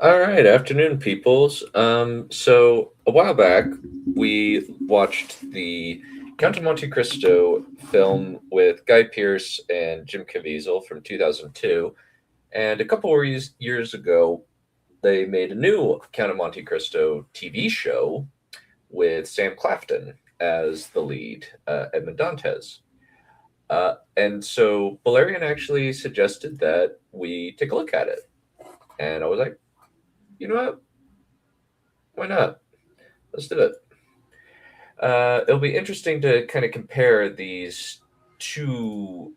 All right, afternoon, peoples. So a while back, we watched the Count of Monte Cristo film with Guy Pearce and Jim Caviezel from 2002, and a couple of years ago, they made a new Count of Monte Cristo TV show with Sam Claflin as the lead, Edmond Dantes. And so Valerian actually suggested that we take a look at it, and I was like, you know what? Why not? Let's do it. It'll be interesting to kind of compare these two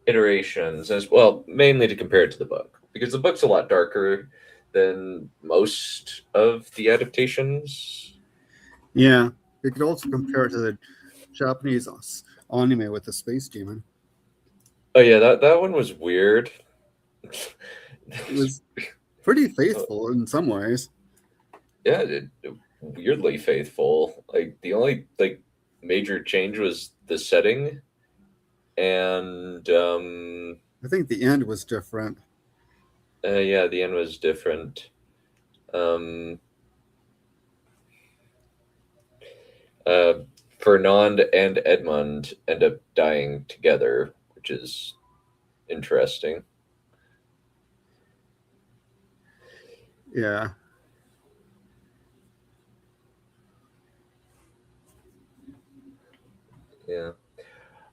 iterations as well, mainly to compare it to the book, because the book's a lot darker than most of the adaptations. Yeah, you could also compare it to the Japanese anime with the space demon. Oh yeah, that one was weird. It was pretty faithful in some ways. Yeah, weirdly faithful. Like the only major change was the setting, and I think the end was different. yeah, the end was different. Um, uh, Fernand and Edmund end up dying together, which is interesting. Yeah. Yeah.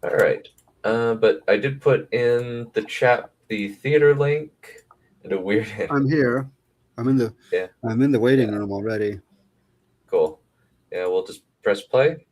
All right. But I did put in the chat the theater link and a weird. I'm here. I'm in the Yeah. I'm in the waiting Yeah. room already. Cool. Yeah. We'll just press play.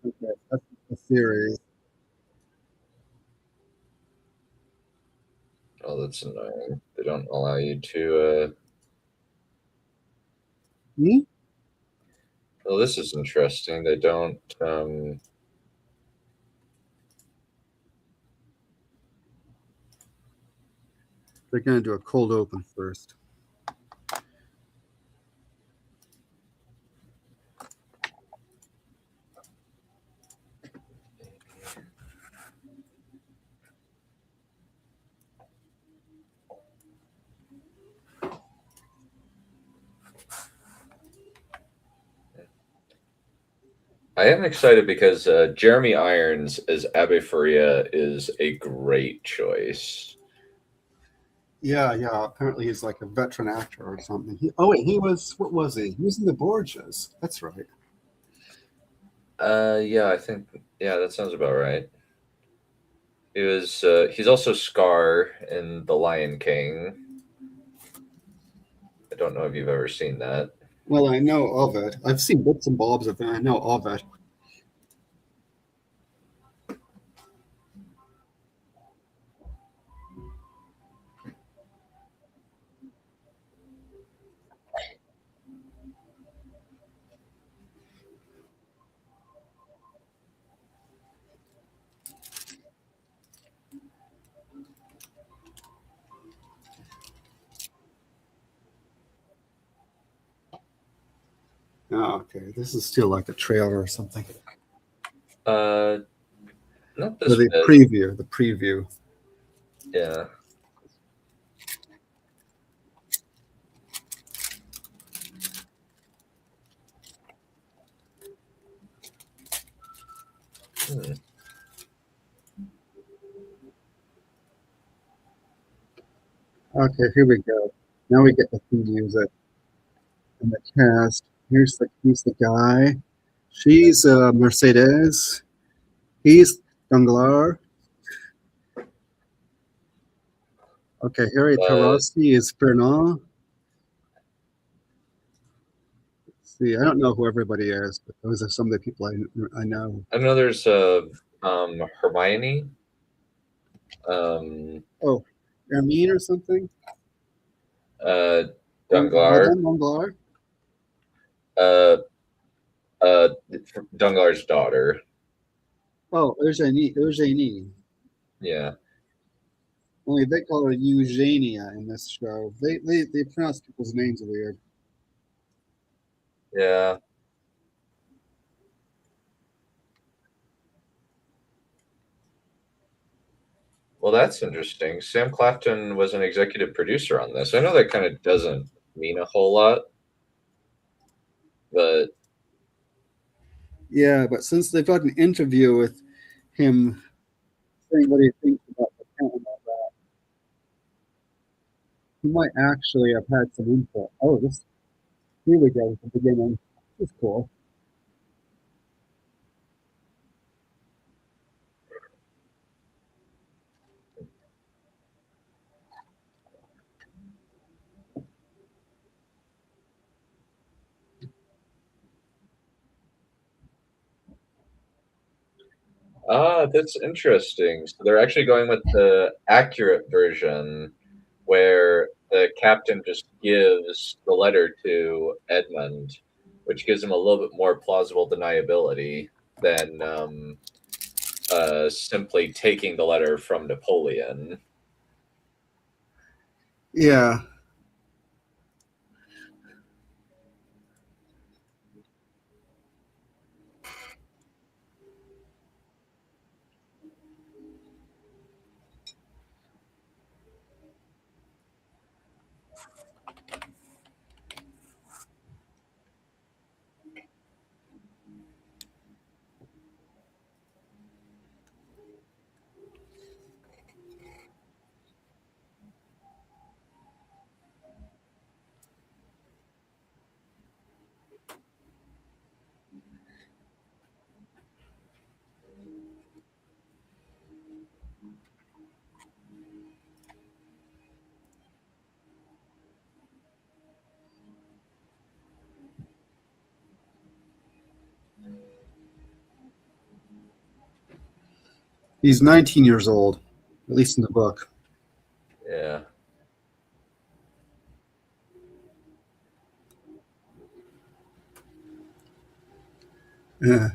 Okay, that's the series. Oh, that's annoying. They don't allow you to. Hmm? Well, this is interesting. They don't. They're gonna do a cold open first. I am excited because Jeremy Irons as Abe Faria is a great choice. Yeah. Apparently he's like a veteran actor or something. What was he? He was in the Borgias. That's right. Yeah, I think that sounds about right. He was. He's also Scar in The Lion King. I don't know if you've ever seen that. Well, I know of it. I've seen bits and bobs of it. I know of it. Oh, okay. This is still like a trailer or something. Uh, Not this The bit. preview. The preview. Yeah. Hmm. Okay, here we go. Now we get the theme music and the cast. Here's the guy. She's Mercedes. He's Danglars. Okay, Harry Tarasi is Fernand. See, I don't know who everybody is, but those are some of the people I know. I know there's Hermione. Oh, Ermine or something? Uh, Dunglar. Madame Danglars? Uh, uh, Dunglar's daughter. Oh, Eugenie. Yeah. Only they call her Eugenia in this show. They pronounce people's names weird. Yeah. Well, that's interesting. Sam Claflin was an executive producer on this. I know that kind of doesn't mean a whole lot, but Yeah, but since they've got an interview with him saying what he thinks about the count and all that, he might actually have had some input. Oh, this here we go at the beginning. This is cool. that's interesting. So they're actually going with the accurate version where the captain just gives the letter to Edmund, which gives him a little bit more plausible deniability than simply taking the letter from Napoleon. Yeah. He's 19 years old, at least in the book. Yeah. Yeah.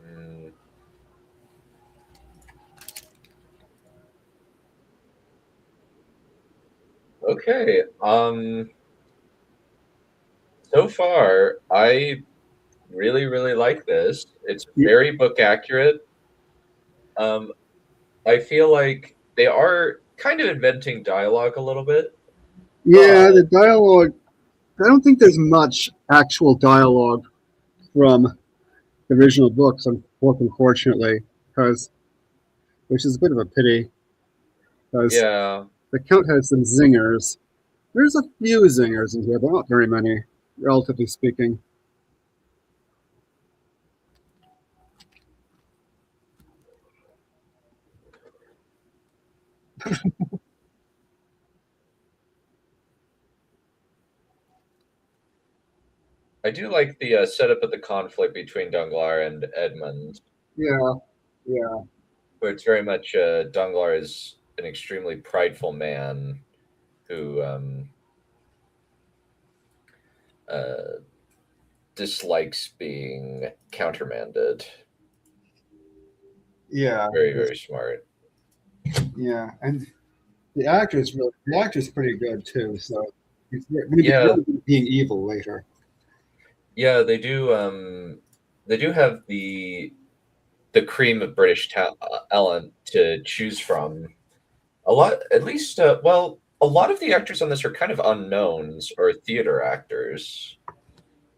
Mm, okay. So far, I really, really like this. It's very book accurate. Um, I feel like they are kind of inventing dialogue a little bit, Yeah, but the dialogue. I don't think there's much actual dialogue from the original unfortunately, because which is a bit of a pity, because yeah, the Count has some zingers. There's a few zingers in here, but not very many, relatively speaking. I do like the setup of the conflict between Dunglar and Edmund, Yeah, yeah, where it's very much Dunglar is an extremely prideful man who uh, dislikes being countermanded. yeah, Very, very smart. yeah. And the actor's pretty good too. So he's going to be Yeah, really good at being evil later. yeah, they do. They do have the the cream of British talent to choose from. A lot, at least, well, a lot of the actors on this are kind of unknowns or theater actors.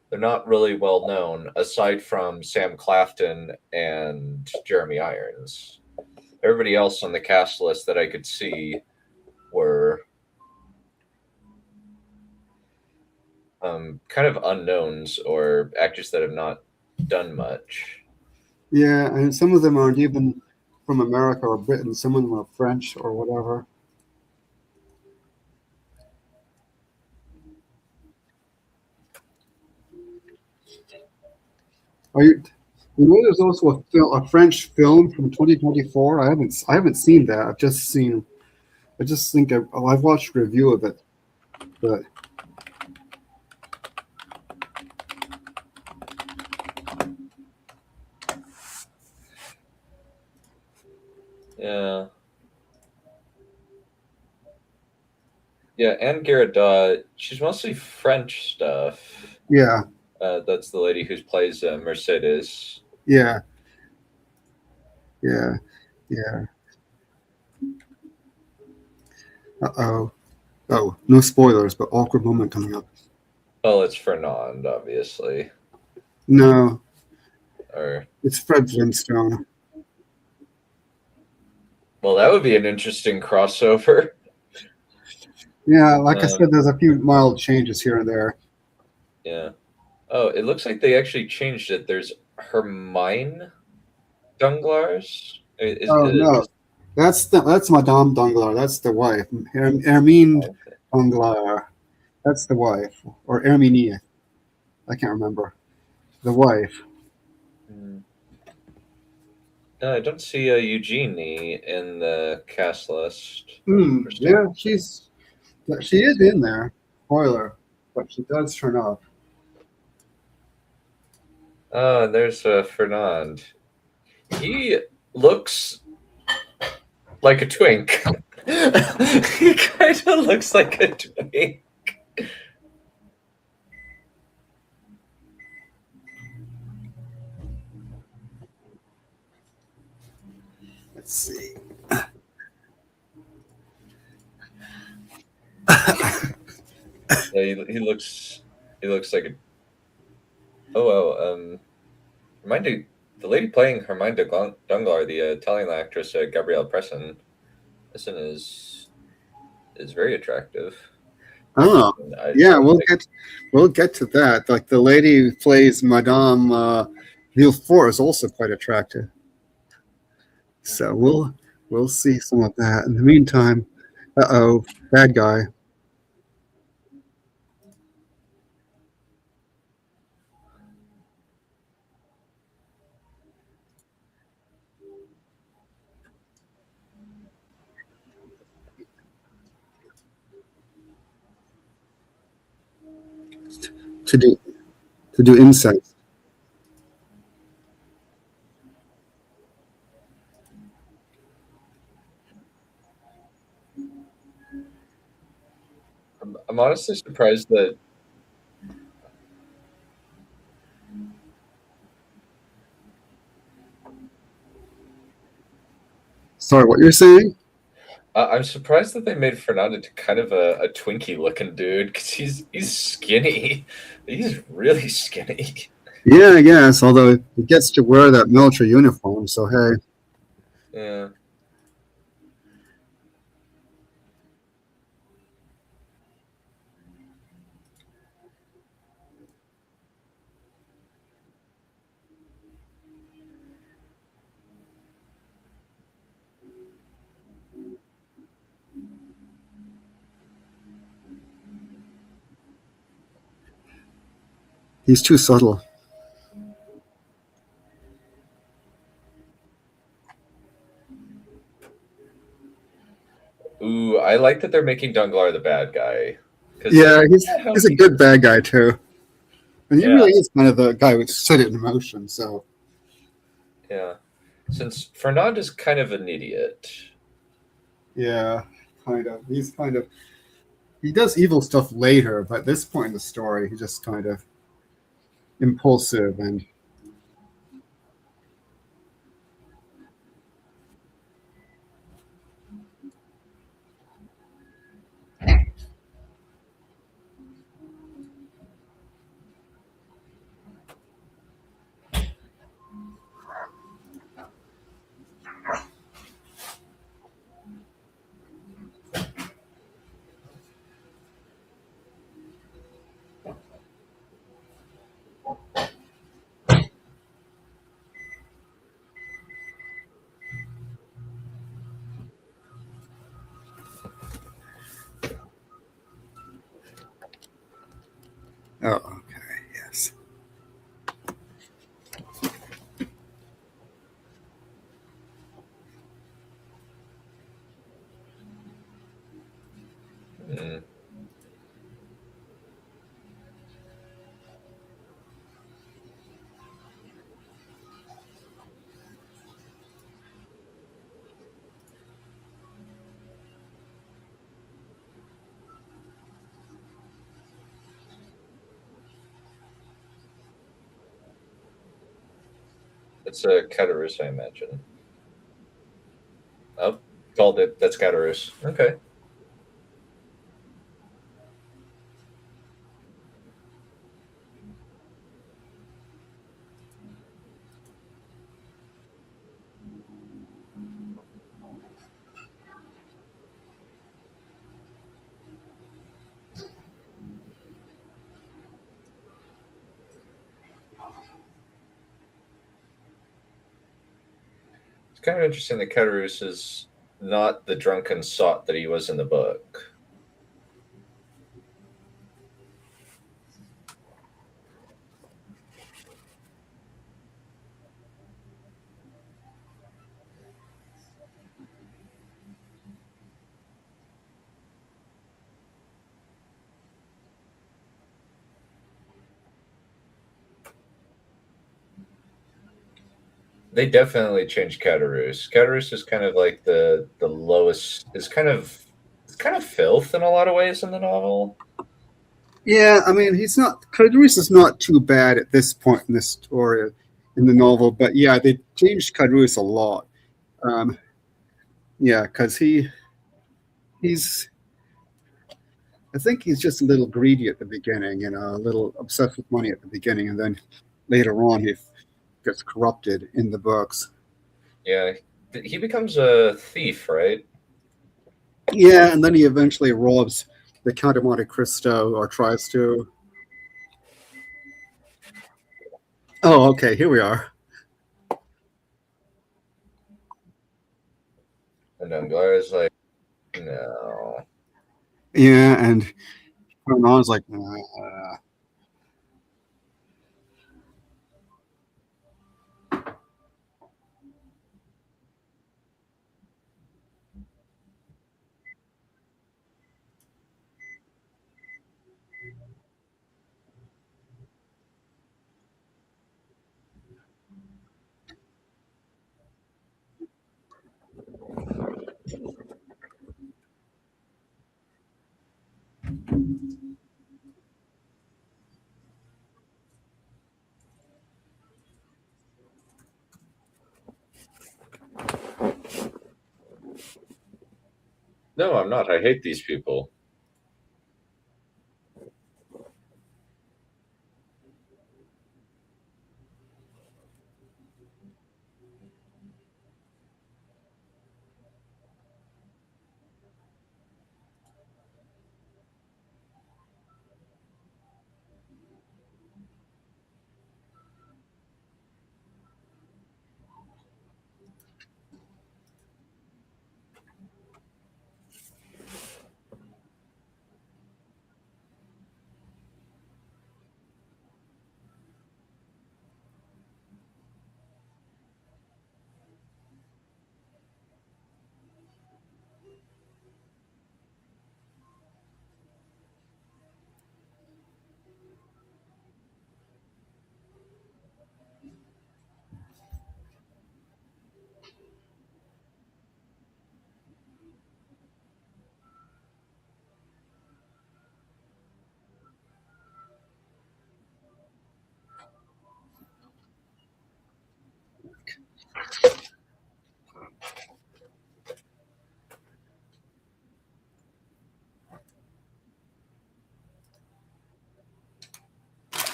They're not really well known, aside from Sam Claflin and Jeremy Irons. Everybody else on the cast list that I could see were kind of unknowns or actors that have not done much. Yeah, and some of them aren't even from America or Britain. Some of them are French or whatever. Are you? You know, there's also a French film from 2024. I haven't seen that. I've just seen. I just think I've watched a review of it, but Yeah. Yeah, Anne Garrett, she's mostly French stuff. yeah, That's the lady who plays Mercedes. yeah, yeah, yeah. Uh-oh. Oh, no spoilers, but awkward moment coming up. Well, it's Fernand, obviously. No, Or it's Fred Flintstone. well, that would be an interesting crossover. Yeah, like I said, there's a few mild changes here and there. Yeah. Oh, it looks like they actually changed it. There's Hermine Danglars. Oh no, that's Madame Danglars. That's the wife. Hermine Danglars. That's the wife, or Herminie. I can't remember. The wife. No, I don't see Eugenie in the cast list. Yeah, she is in there. Spoiler, but she does turn up. Oh, and there's Fernand. He looks like a twink. He kind of looks like a twink. Let's see. Yeah, he looks like a. Oh well, Hermione, the lady playing Hermione Danglars, the Italian actress Gabrielle Presson is very attractive. Oh, yeah, we'll get to that. Like the lady who plays Madame Villefort is also quite attractive. So we'll see some of that. In the meantime, bad guy. To do insights. I'm honestly surprised that. Sorry, what you're saying? I'm surprised that they made Fernando to kind of a Twinkie looking dude because he's skinny. He's really skinny. Yeah, I guess. Although he gets to wear that military uniform, so hey. Yeah. He's too subtle. Ooh, I like that they're making Dunglar the bad guy. Yeah, he's a good bad guy too. And he really is kind of the guy who set it in motion, so. Yeah. Since Fernand is kind of an idiot. Yeah, kind of. He does evil stuff later, but at this point in the story, he's just kind of impulsive and It's a Catarus, I imagine. Oh, called it. That's Catarus. Okay. It's kind of interesting that Catarus is not the drunken sot that he was in the book. They definitely changed Catarus. Catarus is kind of like the lowest. It's kind of filth in a lot of ways in the novel. Yeah, I mean, he's not. Cadrus is not too bad at this point in the story, in the novel, but yeah, they changed Cadrus a lot. Um, yeah, because he's. I think he's just a little greedy at the beginning, a little obsessed with money at the beginning, and then later on he gets corrupted in the books. Yeah, he becomes a thief, right? Yeah, and then he eventually robs the Count of Monte Cristo, or tries to. Oh, okay, here we are. And Danglars like, no. Yeah, and Ron's like, No, I'm not. I hate these people.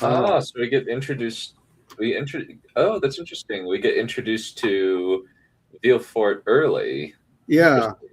Ah, oh, so we get introduced. Oh, that's interesting. We get introduced to Villefort early. yeah, Interesting.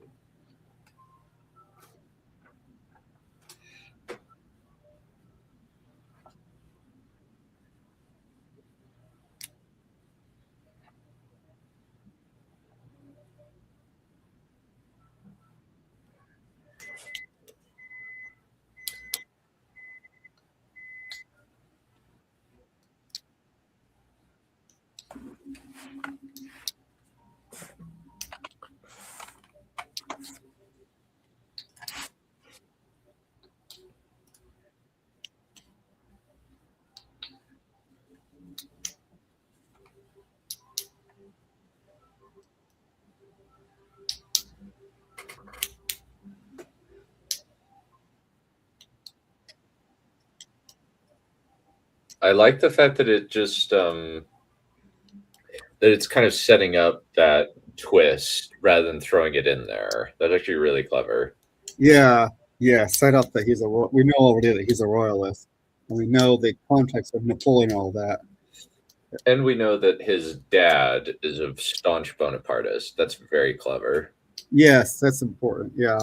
I like the fact that it just that it's kind of setting up that twist rather than throwing it in there. That's actually really clever. Yeah, yeah. Set up that we know already that he's a royalist, and we know the context of Napoleon, all that. And we know that his dad is a staunch Bonapartist. That's very clever. Yes, that's important. Yeah.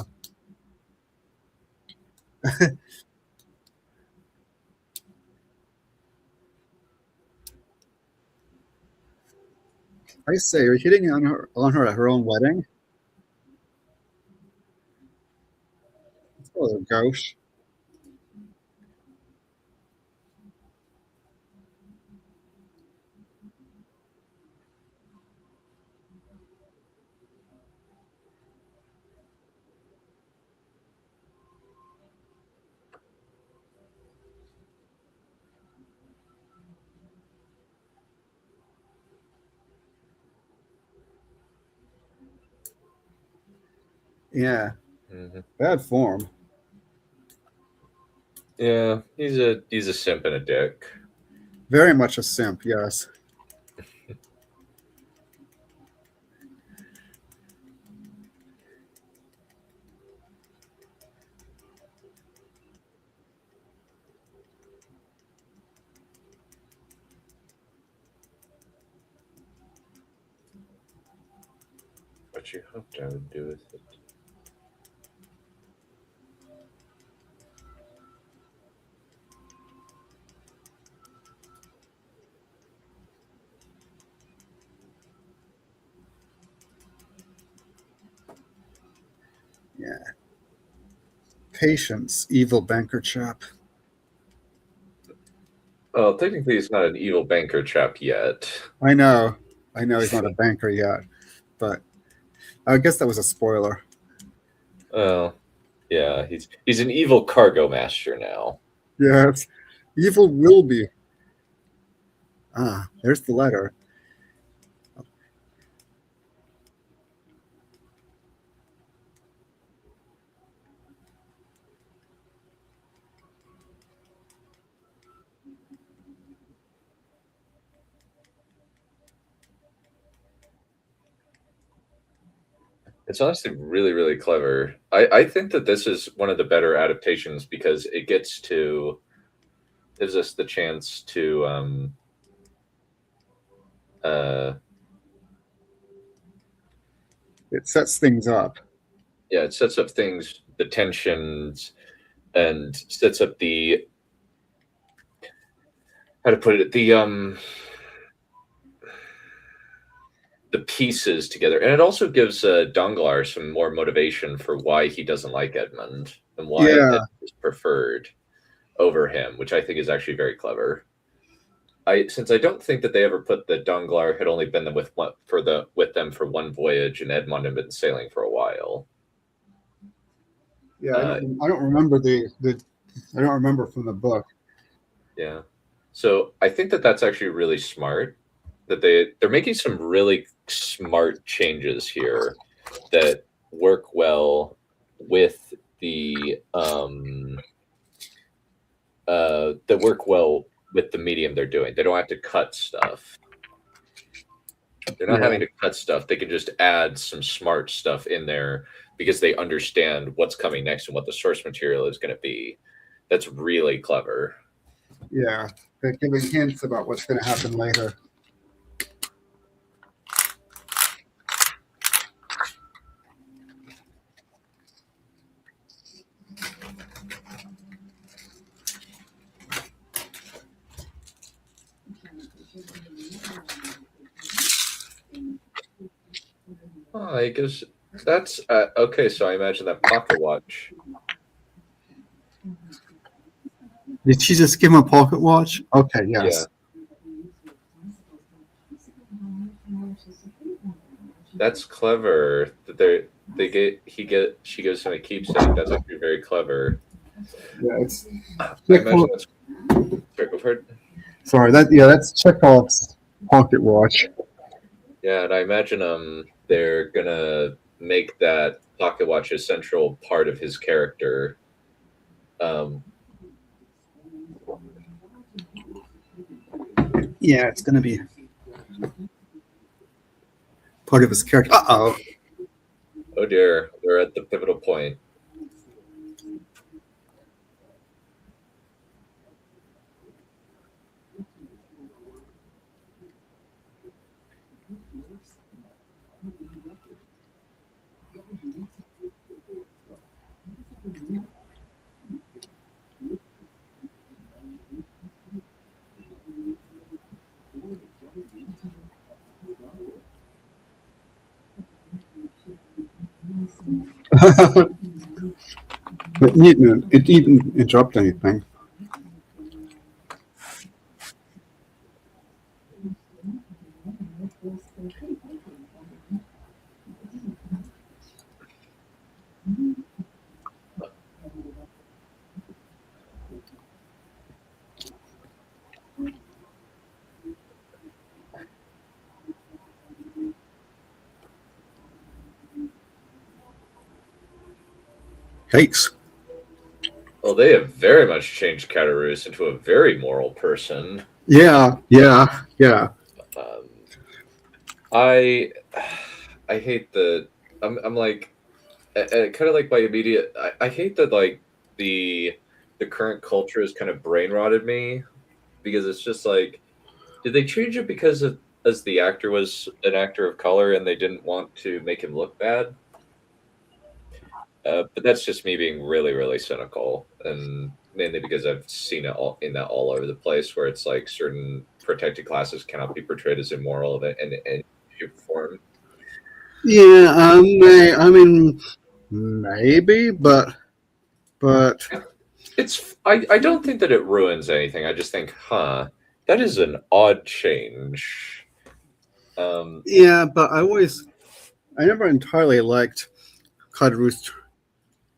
I say, are you hitting on her at her own wedding? Oh, gauche. Yeah, Hmm. bad form. Yeah, he's a simp and a dick. Very much a simp. Yes. What you hoped I would do with it? Yeah. Patience, evil banker chap. Well, technically, he's not an evil banker chap yet. I know. I know he's not a banker yet, but I guess that was a spoiler. Well, yeah, he's an evil cargo master now. Yes. Evil will be. Ah, there's the letter. It's honestly really, really clever. I think that this is one of the better adaptations because it gives us the chance to uh It sets things up. yeah, it sets up things, the tensions, and sets up the how to put it, the pieces together, and it also gives Danglars some more motivation for why he doesn't like Edmund and why Yeah. Edmund is preferred over him, which I think is actually very clever. Since I don't think that they ever put that Danglars had only been with them for one voyage, and Edmund had been sailing for a while. Yeah, Uh, I don't remember the I don't remember from the book. yeah, so I think that that's actually really smart. That they're making some really smart changes here that work well with that work well with the medium they're doing. They don't have to cut stuff. They're not Yeah. having to cut stuff. They can just add some smart stuff in there because they understand what's coming next and what the source material is going to be. That's really clever. Yeah. They're giving hints about what's going to happen later. Oh, I guess that's okay. So I imagine that pocket watch. Did she just give him a pocket watch? Okay, Yeah, yes. that's clever. That she gives him a keepsake. That's actually very clever. Yeah, it's I imagine Chekhov. that's sorry, go it. Sorry, that's Chekhov's pocket watch. Yeah, and I imagine they're gonna make that pocket watch a central part of his character. Um, Yeah, it's going to be. part of his character. Uh-oh. Oh dear, we're at the pivotal point. But it didn't interrupt anything. Yikes. Well, they have very much changed Catarus into a very moral person. Yeah, yeah, yeah. Um, I I hate the I'm like kind of like my immediate I hate that like the current culture has kind of brain rotted me because it's just like did they change it because of, as the actor was an actor of color and they didn't want to make him look bad? But that's just me being really, really cynical, and mainly because I've seen it all in that all over the place, where it's like certain protected classes cannot be portrayed as immoral in any shape or form. Yeah, I mean, maybe, but I don't think that it ruins anything. I just think, huh, that is an odd change. Um, yeah, but I never entirely liked Codrus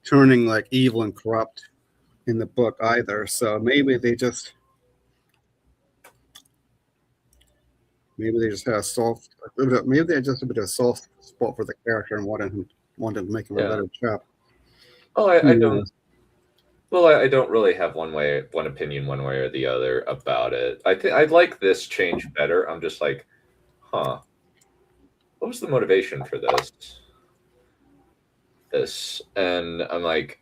turning like evil and corrupt in the book either. So maybe they just had a soft, maybe they had just a bit of a soft spot for the character and wanted to make him a yeah. better chap. Well, Who I don't. knows? Well, I don't really have one opinion, one way or the other about it. I think I like this change better. I'm just like, huh, what was the motivation for this? And I'm like,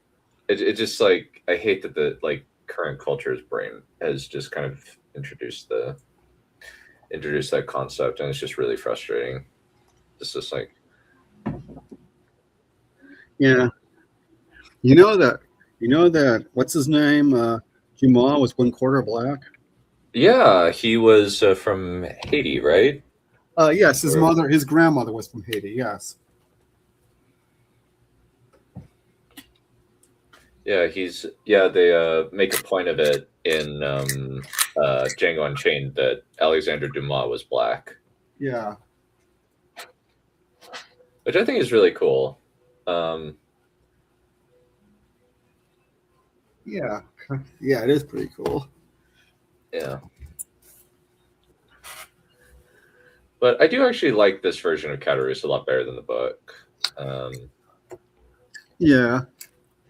it just like I hate that the like current culture's brain has just kind of introduced that concept, and it's just really frustrating. It's just like, Yeah, you know that what's his name? Jamal was one quarter black. yeah, he was from Haiti, right? Yes, Or his grandmother was from Haiti. Yes. yeah, yeah. They make a point of it in Django Unchained that Alexandre Duma was black, Yeah. which I think is really cool. Um, Yeah. Yeah, it is pretty cool. yeah. But I do actually like this version of Catarus a lot better than the book. Um, Yeah.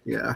Yeah.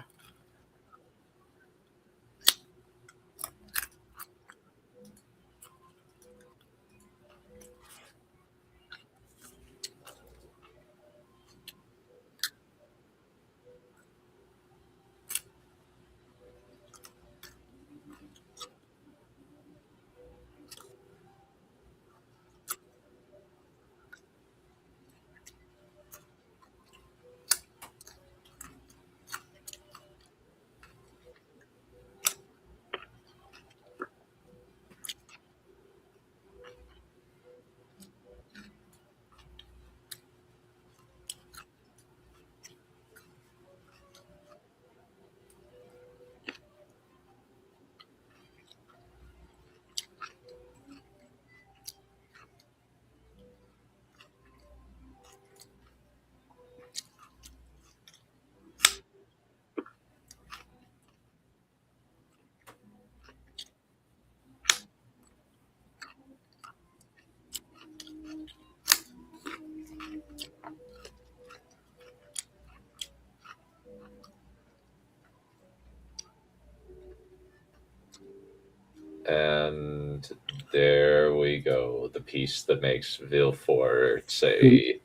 and there we we go. The piece that makes Villefort say,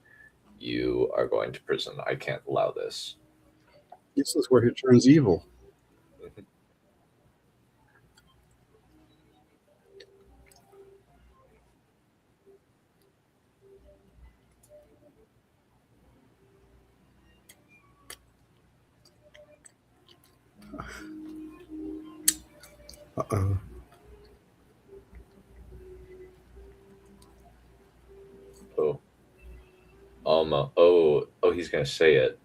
"You are going to prison. I can't allow this." This is where he turns evil. Mhm. Uh-oh. Oh, Alma. Oh, he's gonna say it.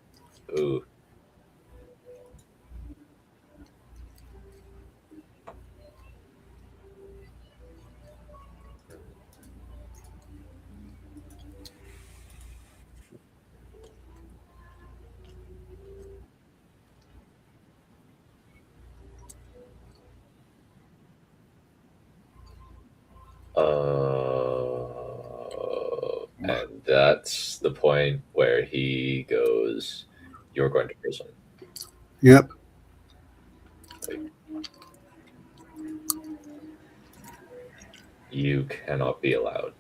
Ooh. And that's the point where he goes, "You're going to prison. Yep. Like, you cannot be allowed."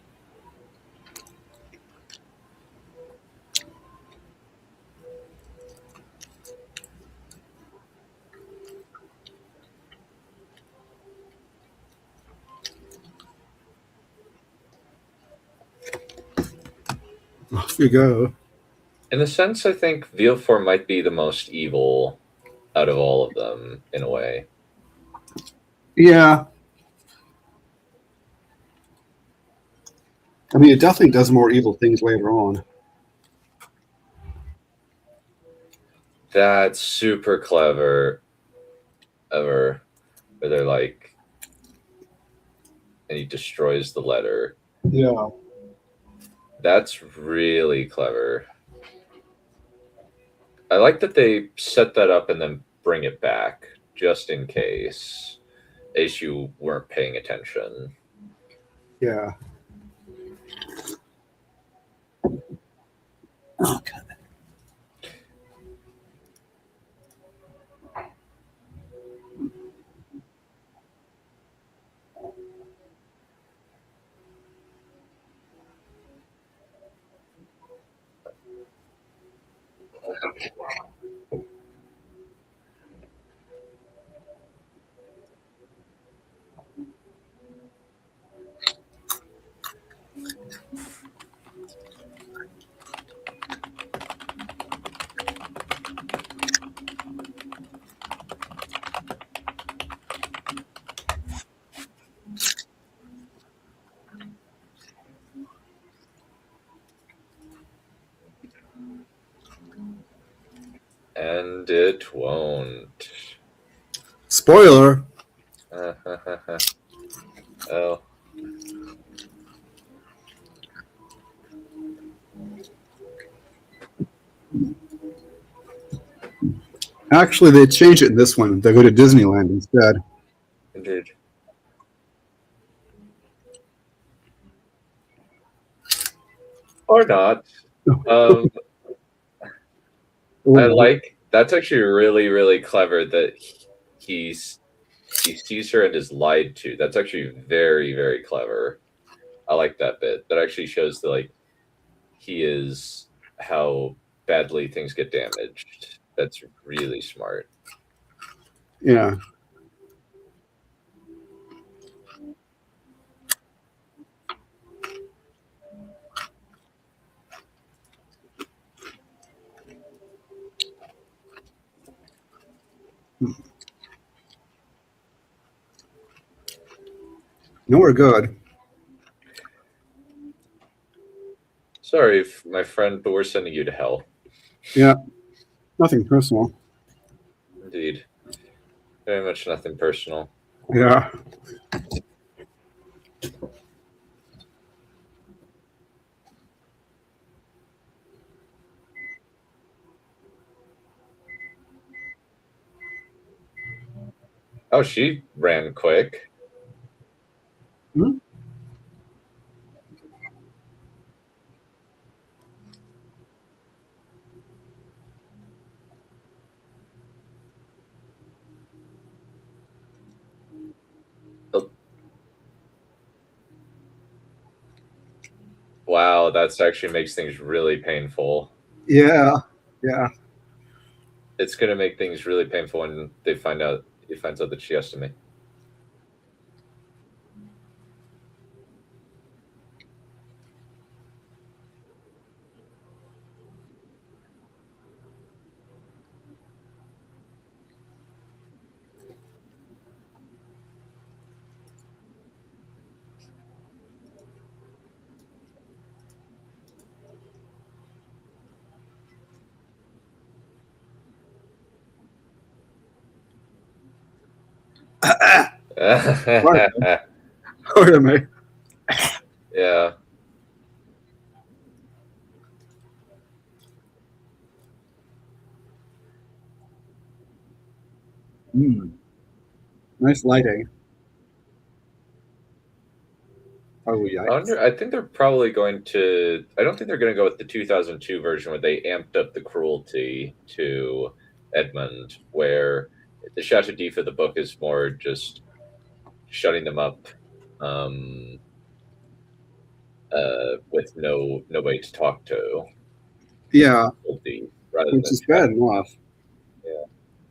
Off you go. In a sense, I think Villefort might be the most evil out of all of them, in a way. Yeah. I mean, it definitely does more evil things later on. That's super clever. Ever, where they're like, and he destroys the letter. Yeah. That's really clever. I like that they set that up and then bring it back just in case you weren't paying attention. Yeah. Okay. And it won't. Spoiler. Oh, Actually, they changed it in this one. They go to Disneyland instead. indeed. Or not. Um, I Oh, like that's actually really, really clever that he sees her and is lied to. That's actually very, very clever. I like that bit. That actually shows that like he is how badly things get damaged. That's really smart. yeah. No, we're good. Sorry, my friend, but we're sending you to hell. Yeah. Nothing personal. Indeed. Very much nothing personal. Yeah. Oh, she ran quick. Hmm? Oh, Wow, that's actually makes things really painful. Yeah, yeah. It's gonna make things really painful when they find out he finds out that she has to make. Right. Wait a minute. Yeah. Mm, nice lighting. Oh, yikes. I think they're probably going to. I don't think they're going to go with the 2002 version where they amped up the cruelty to Edmund, where the Chateau d'If of the book is more just shutting them up with nobody to talk to. Yeah, Rather which than is bad enough. yeah.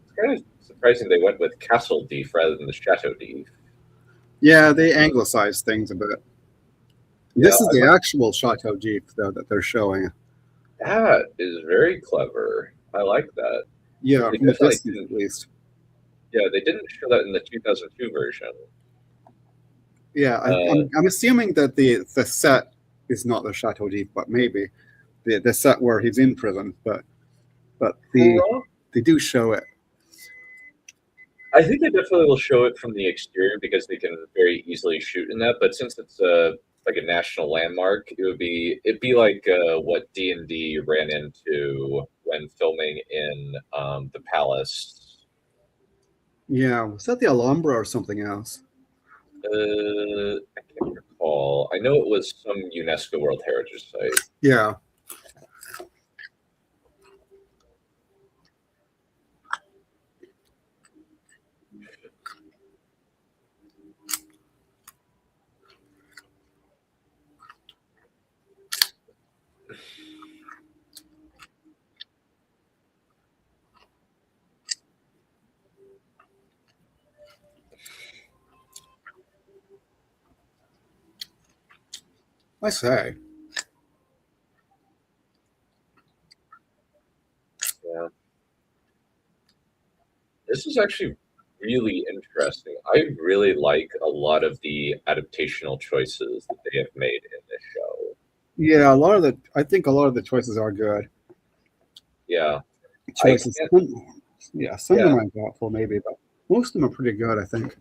It's kind of surprising they went with Castle d'If rather than the Chateau d'If. Yeah, they anglicized things a bit. Yeah, This is the actual Chateau Jeep, though, that they're showing. that is very clever. I like that. Yeah, They from the definitely distance didn't. at least. Yeah, they didn't show that in the 2002 version. Yeah, I'm assuming that the set is not the Chateau Jeep, but maybe the set where he's in prison. But they do show it. I think they definitely will show it from the exterior because they can very easily shoot in that. But since it's like a national landmark, it'd be like what D&D ran into when filming in the palace. Yeah, was that the Alhambra or something else? I can't recall. I know it was some UNESCO World Heritage Site. Yeah. I say. Yeah. This is actually really interesting. I really like a lot of the adaptational choices that they have made in this show. Yeah, I think a lot of the choices are good. Yeah, I Choices. can't. Yeah, some of Yeah, them are thoughtful, maybe, but most of them are pretty good, I think.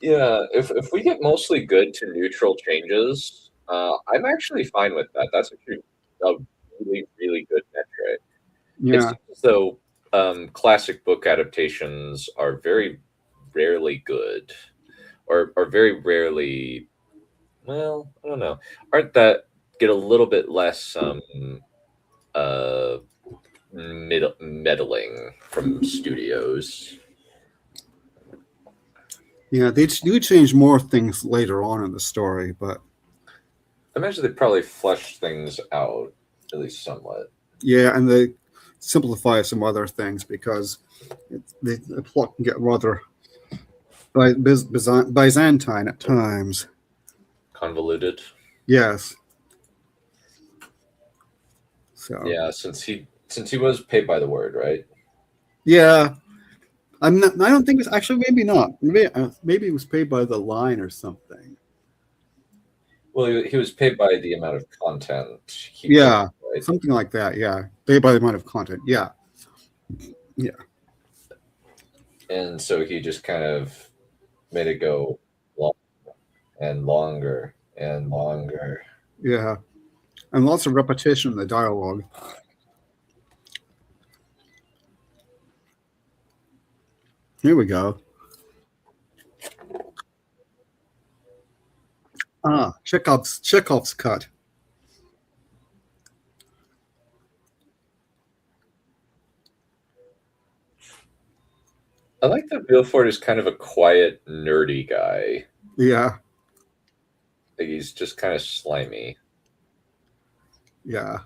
yeah. If we get mostly good to neutral changes, I'm actually fine with that. That's actually a really good metric. It Yeah, seems as though classic book adaptations are very rarely good, or very rarely. Well, I don't know. Aren't that get a little bit less uh meddling from studios? yeah, they do change more things later on in the story, but I imagine they probably flesh things out at least somewhat. yeah, and they simplify some other things because the plot can get rather Byzantine at times. Convoluted. Yes. So Yeah, since he was paid by the word, right? yeah, I'm not. I don't think it's actually maybe not. Maybe it was paid by the line or something. Well, he was paid by the amount of content he put, Yeah, right? something like that. Yeah, paid by the amount of content. Yeah, yeah, And so he just kind of made it go longer and longer and longer. yeah, and lots of repetition in the dialogue. Here we go. Chekhov's cut. I like that Villefort is kind of a quiet, nerdy guy. Yeah, Like he's just kind of slimy. Yeah.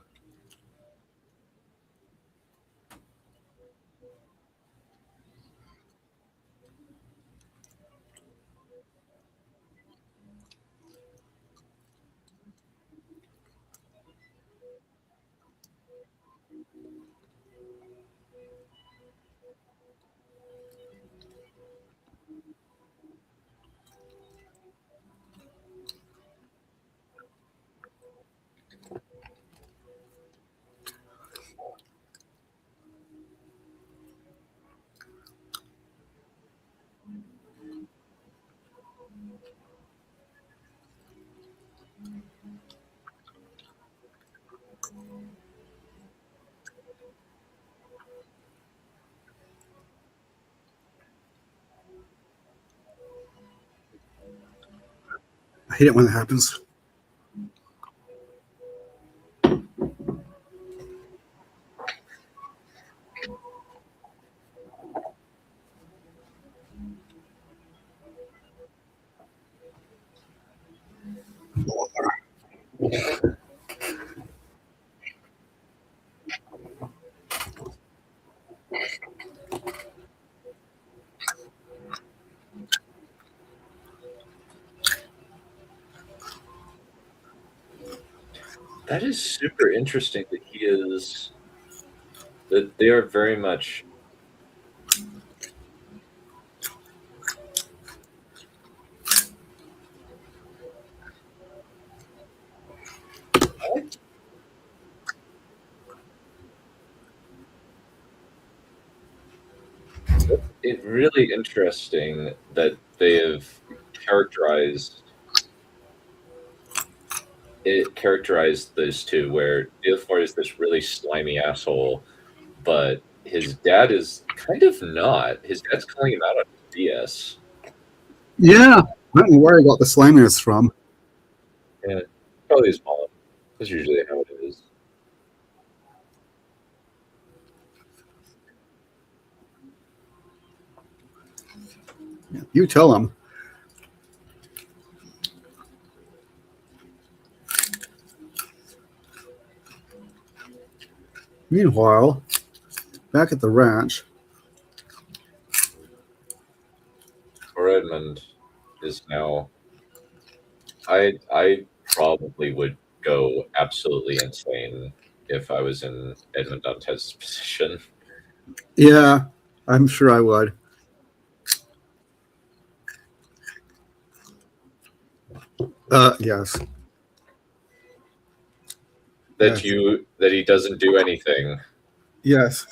I hate it when that happens. That is super interesting that he is that they are very much. It's really interesting that they have characterized characterized those two, where Theophor is this really slimy asshole, but his dad is kind of not. His dad's calling him out on his BS. Yeah. I don't know where I got the sliminess from. Yeah, probably his mom. That's usually how it is. Yeah. You tell him. Meanwhile, back at the ranch. Or Edmund is now. I probably would go absolutely insane if I was in Edmund Dantes' position. Yeah, I'm sure I would. Yes. That Yes. you that he doesn't do anything. Yes.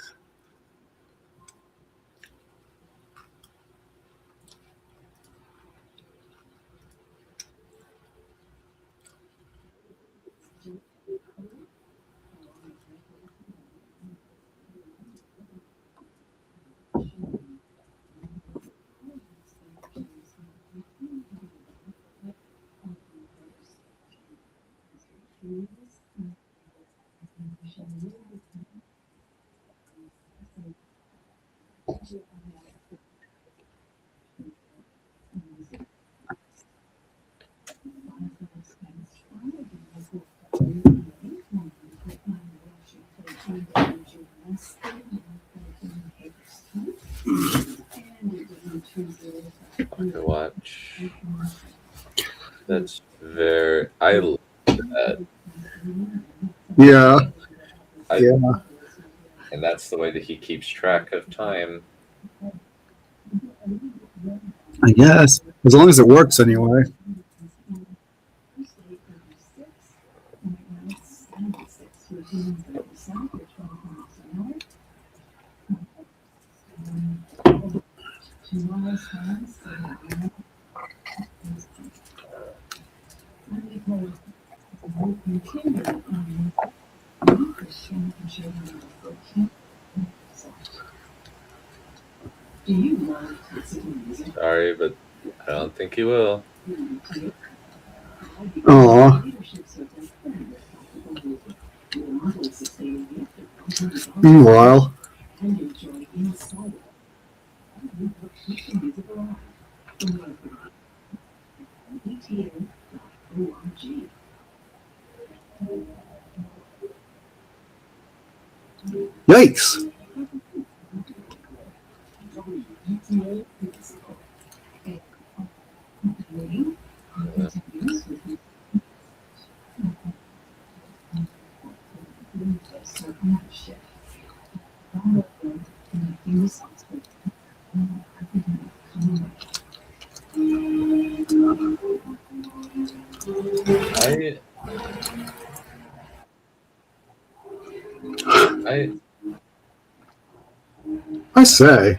Okay, watch. That's very. I love that. Yeah. I, Yeah. and that's the way that he keeps track of time. I guess. As long as it works anyway. Sorry, but I don't think he will. Aw. Meanwhile, Yikes! I I I say.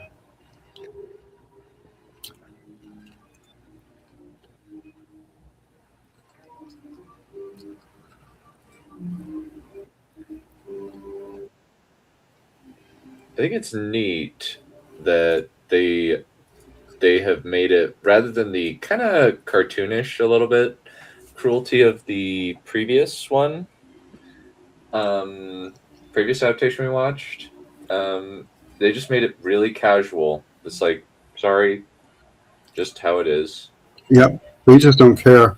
think it's neat that they have made it, rather than the kind of cartoonish a little bit cruelty of the previous one, um previous adaptation we watched. They just made it really casual. It's like, sorry, just how it is. Yep. We just don't care.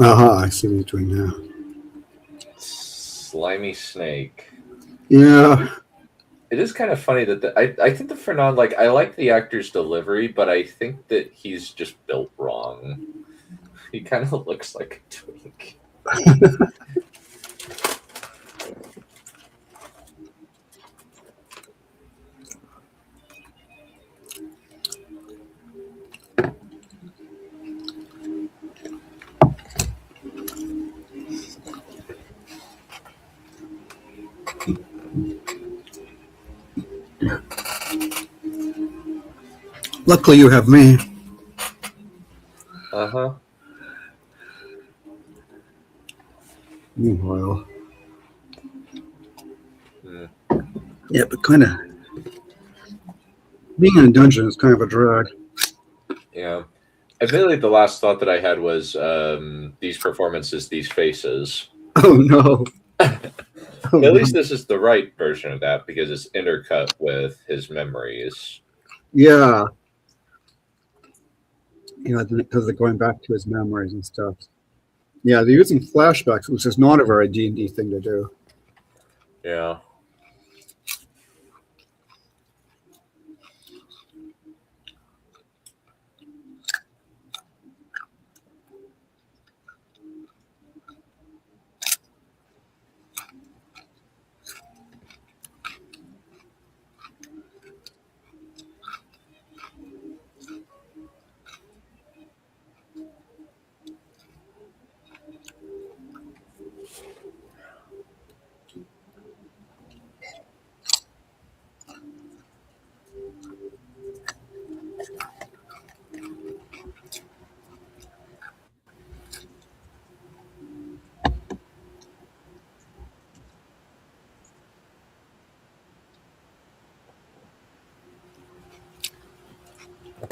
I see what you're doing now. Slimy snake. Yeah. It is kind of funny that I think the Fernand, like, I like the actor's delivery, but I think that he's just built wrong. He kind of looks like a twink. Luckily, you have me. Uh-huh. Meanwhile. Hmm. Yeah, but kind of being in a dungeon is kind of a drag. Yeah. Admittedly, the last thought that I had was, these performances, these faces. Oh no. Oh At no. least this is the right version of that because it's intercut with his memories. Yeah. Yeah, because they're going back to his memories and stuff. Yeah, they're using flashbacks, which is not a very D&D thing to do. Yeah.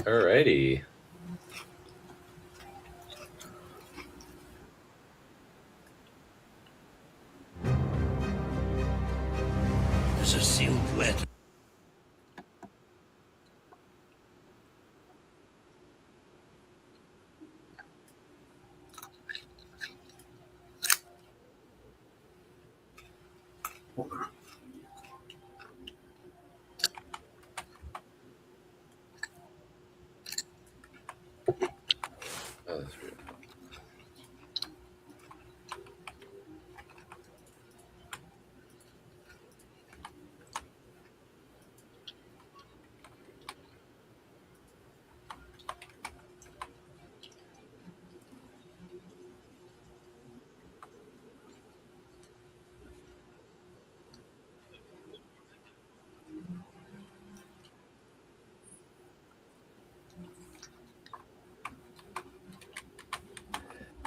Alrighty. There's a sealed letter. Oh, that's weird.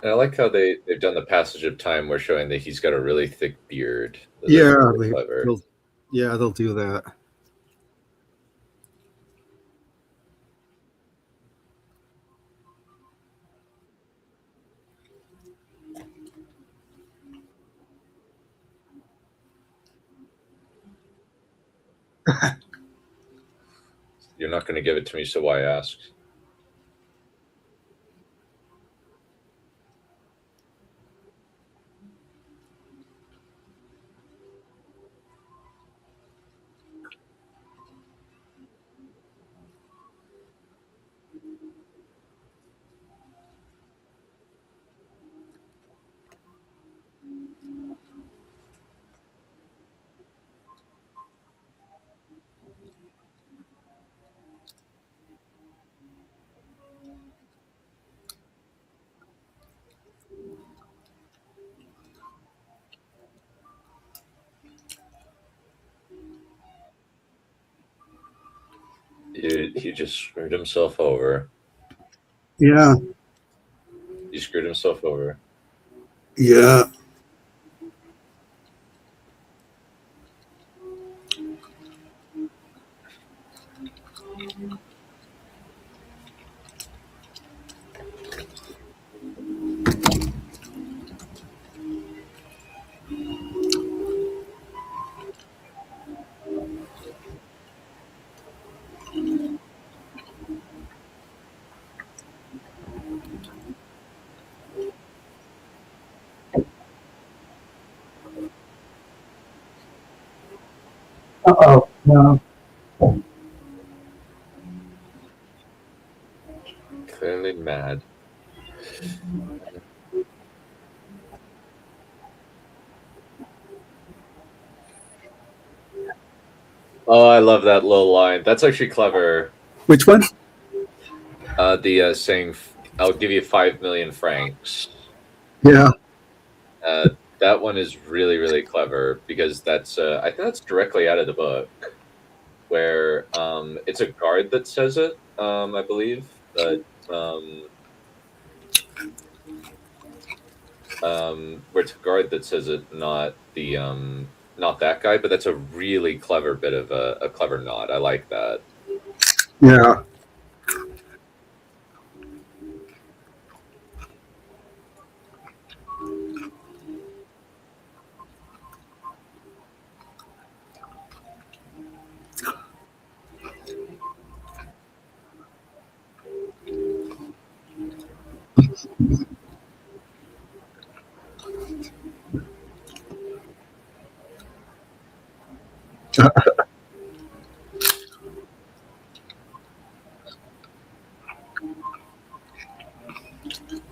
And I like how they've done the passage of time where showing that he's got a really thick beard. That's Yeah, really clever. they'll do that. You're not going to give it to me, so why ask? He just screwed himself over. Yeah. He screwed himself over. Yeah. Uh-oh. No. Clearly mad. Oh, I love that little line. That's actually clever. Which one? The saying, "I'll give you 5 million francs." Yeah. That one is really, really clever because that's I think that's directly out of the book, where it's a guard that says it, I believe, but where it's a guard that says it, not the not that guy, but that's a really clever bit of a clever nod. I like that. Yeah.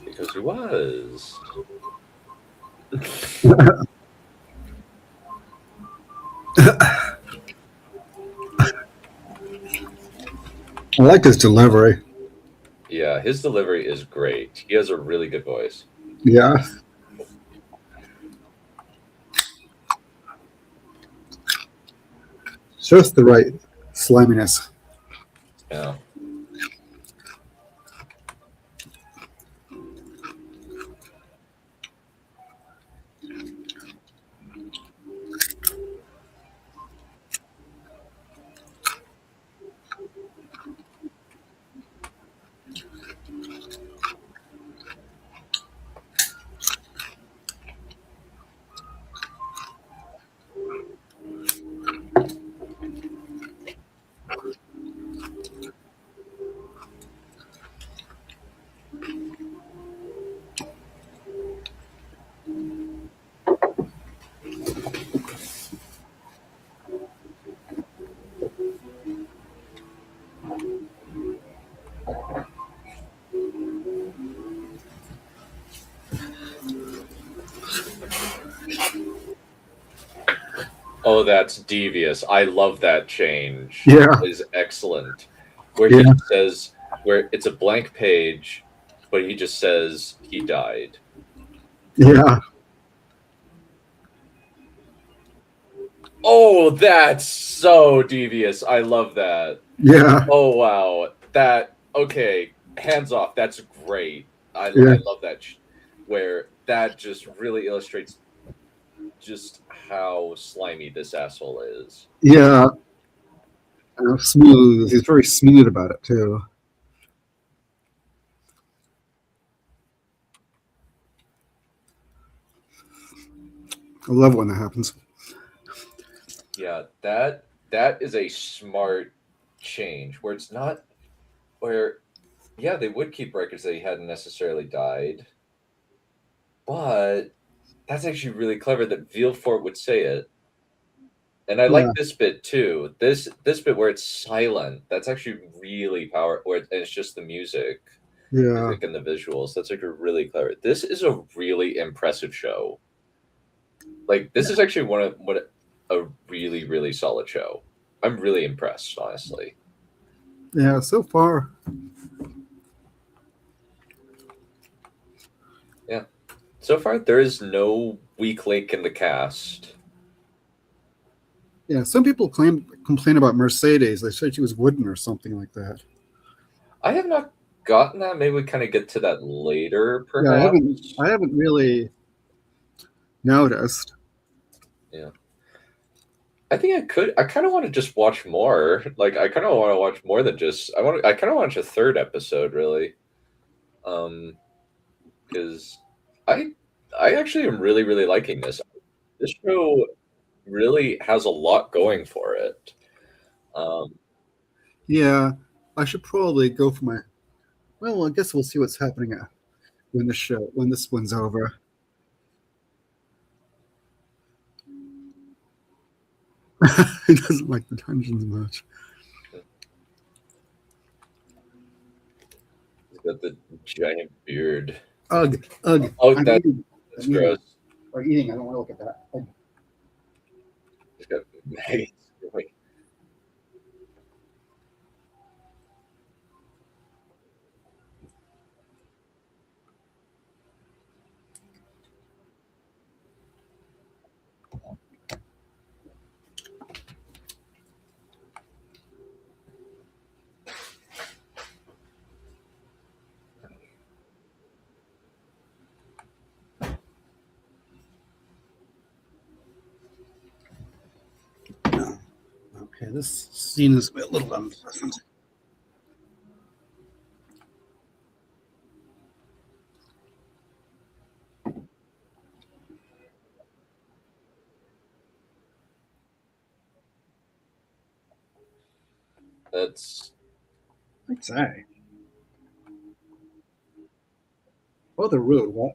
Because he was. I like his delivery. Yeah, his delivery is great. He has a really good voice. Yeah. Just the right sliminess. Yeah. Oh, that's devious. I love that change. Yeah. It is excellent. Where Yeah. he just says, where it's a blank page, but he just says he died. Yeah. Oh, that's so devious. I love that. Yeah. Oh, wow. Okay, hands off. That's great. Yeah. I love that. Where that just really illustrates just how slimy this asshole is. Yeah. Smooth. He's very smooth about it too. I love when that happens. Yeah, that is a smart change where it's not where yeah, they would keep records that he hadn't necessarily died, but that's actually really clever that Villefort would say it. And I like Yeah, this bit too. This bit where it's silent, that's actually really powerful. Where it's just the yeah, music and the visuals. That's like a really clever. This is a really impressive show. Like this is actually what a really really solid show. I'm really impressed, honestly. yeah. So far, Yeah. So far, there is no weak link in the cast. yeah. Some people complain about Mercedes. They said she was wooden or something like that. I have not gotten that. Maybe we kind of get to that later, Yeah, perhaps. I haven't really noticed. Yeah. I think I could. I kind of want to just watch more. Like, I kind of want to watch more than just. I want. I kind of watch a third episode, really. Because I, I actually am really, really liking this. This show really has a lot going for it. Um, Yeah, I should probably go for my. Well, I guess we'll see what's happening when this one's over. He doesn't like the dungeons much. he's got the giant beard. Ugh, ugh. Oh, I'm that, eating. that's I'm eating. gross. Or eating. I don't want to look at that. Ugh. He's got maggots. Wait, No. Okay, this scene is a little unpleasant. that's I'd say. Oh, the rude. What?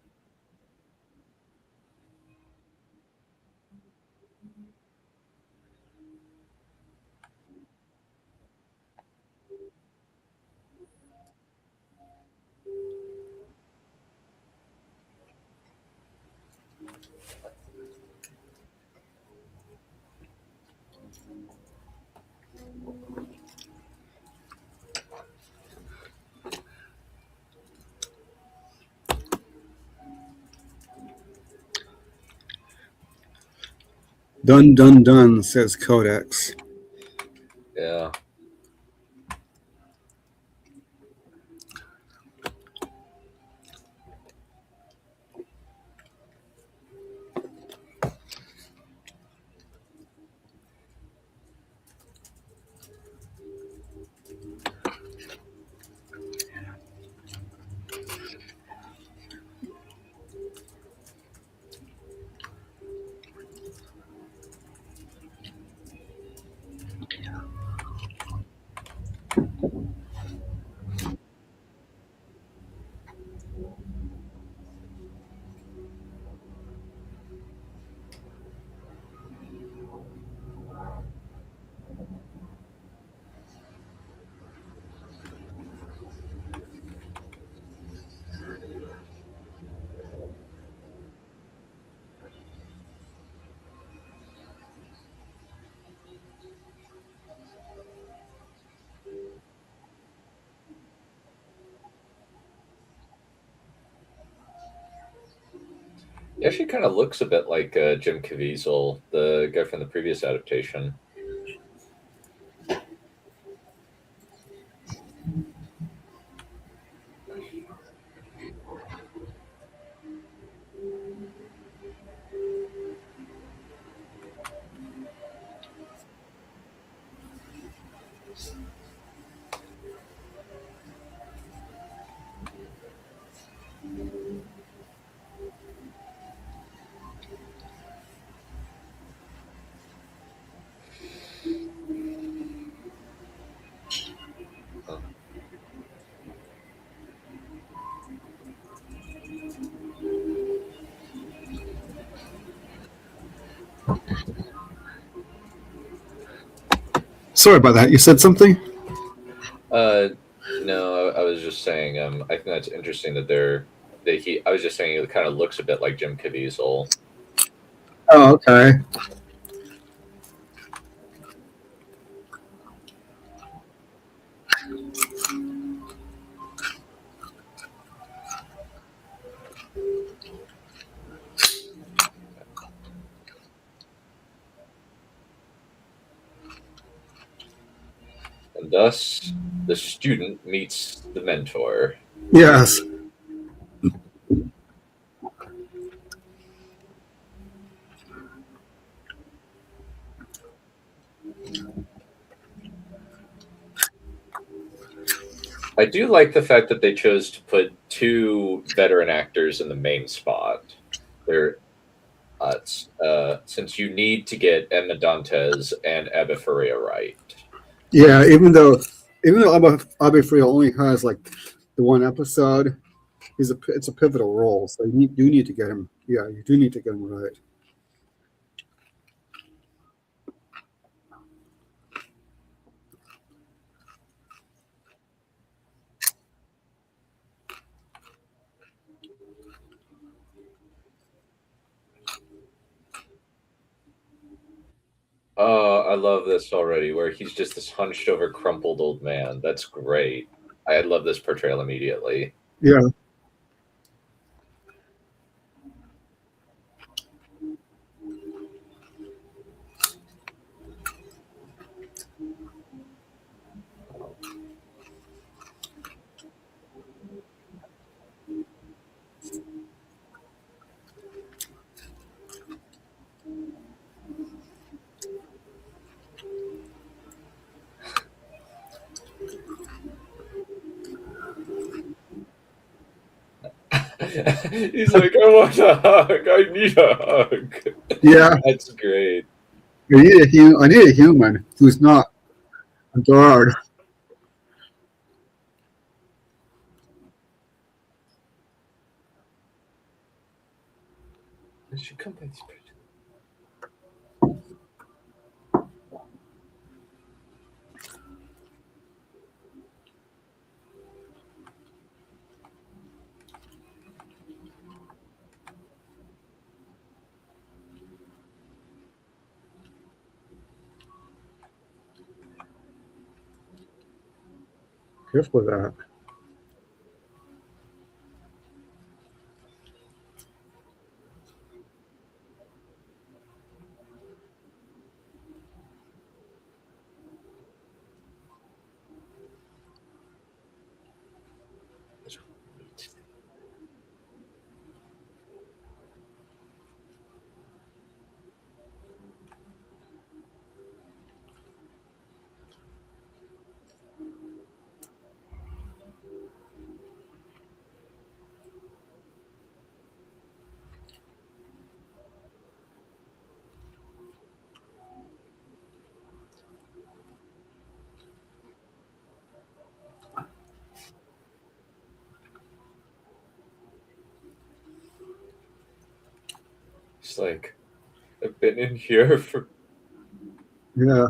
Dun dun dun, says Codex. yeah. He actually kind of looks a bit like Jim Caviezel, the guy from the previous adaptation. Sorry about that. You said something? Uh, no, I was just saying. I think that's interesting that I was just saying it kind of looks a bit like Jim Caviezel. Oh, okay. And thus, the student meets the mentor. Yes. I do like the fact that they chose to put two veteran actors in the main spot. They're since you need to get Emma Dantes and Abba Faria right. Yeah. Even though Abe Frio only has like the one episode, it's a pivotal role. So do need to get him. Yeah, you do need to get him right. I love this already, where he's just this hunched over, crumpled old man. That's great. I love this portrayal immediately. Yeah. He's like, I want a hug. I need a hug. Yeah. That's great. I need a human who's not a guard. I should come by this bridge. Careful with that. It's like, I've been in here for. Yeah.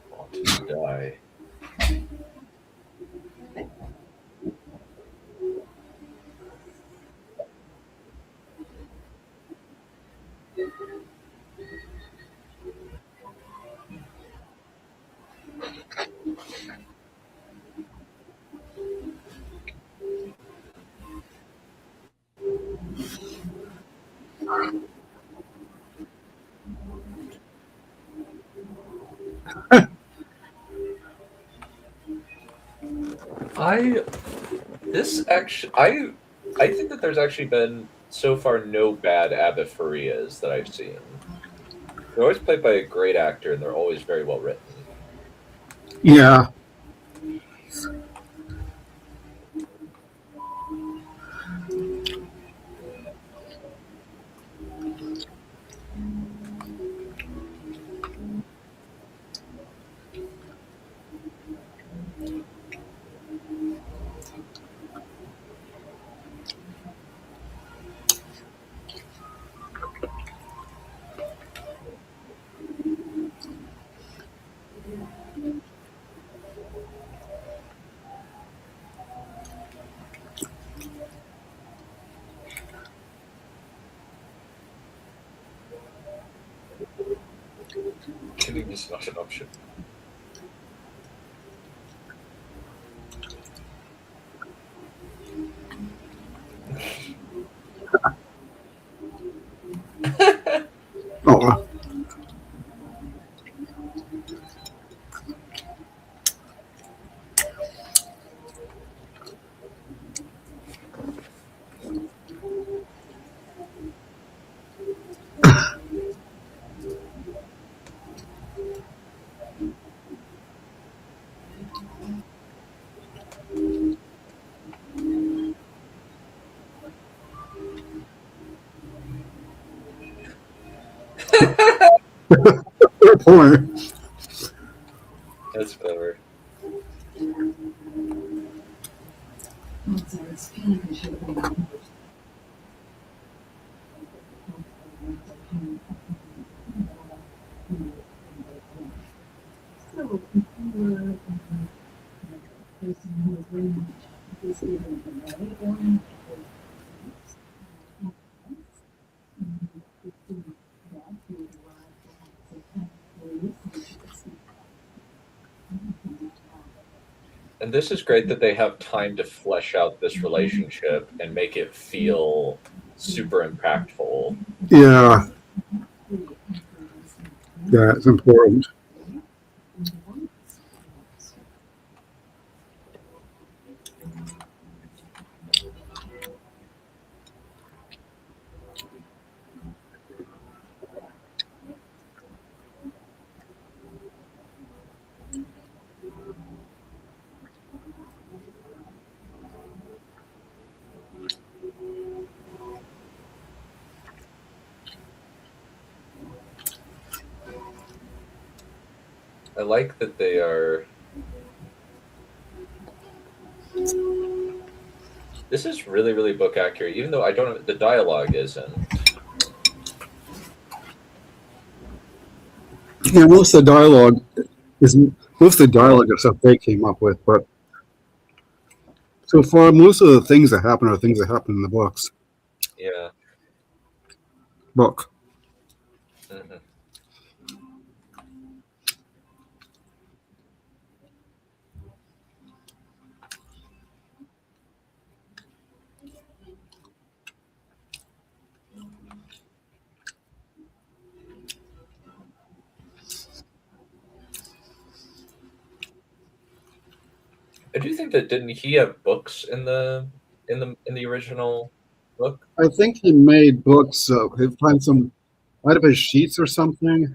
Wanted to die. I this actually I think that there's actually been so far no bad Abbott Farias that I've seen. They're always played by a great actor, and they're always very well written. Yeah. Killing is not an option. Oh, fair point. That's clever. And this is great that they have time to flesh out this relationship and make it feel super impactful. Yeah, that's important. I like that they are. This is really, really book accurate, even though I don't. The dialogue isn't. Yeah, most of the dialogue is most of the dialogue is stuff they came up with, but so far most of the things that happen are things that happen in the Yeah. book. Mhm. I do think that didn't he have books in the original book? I think he made books. He find some out of his sheets or something.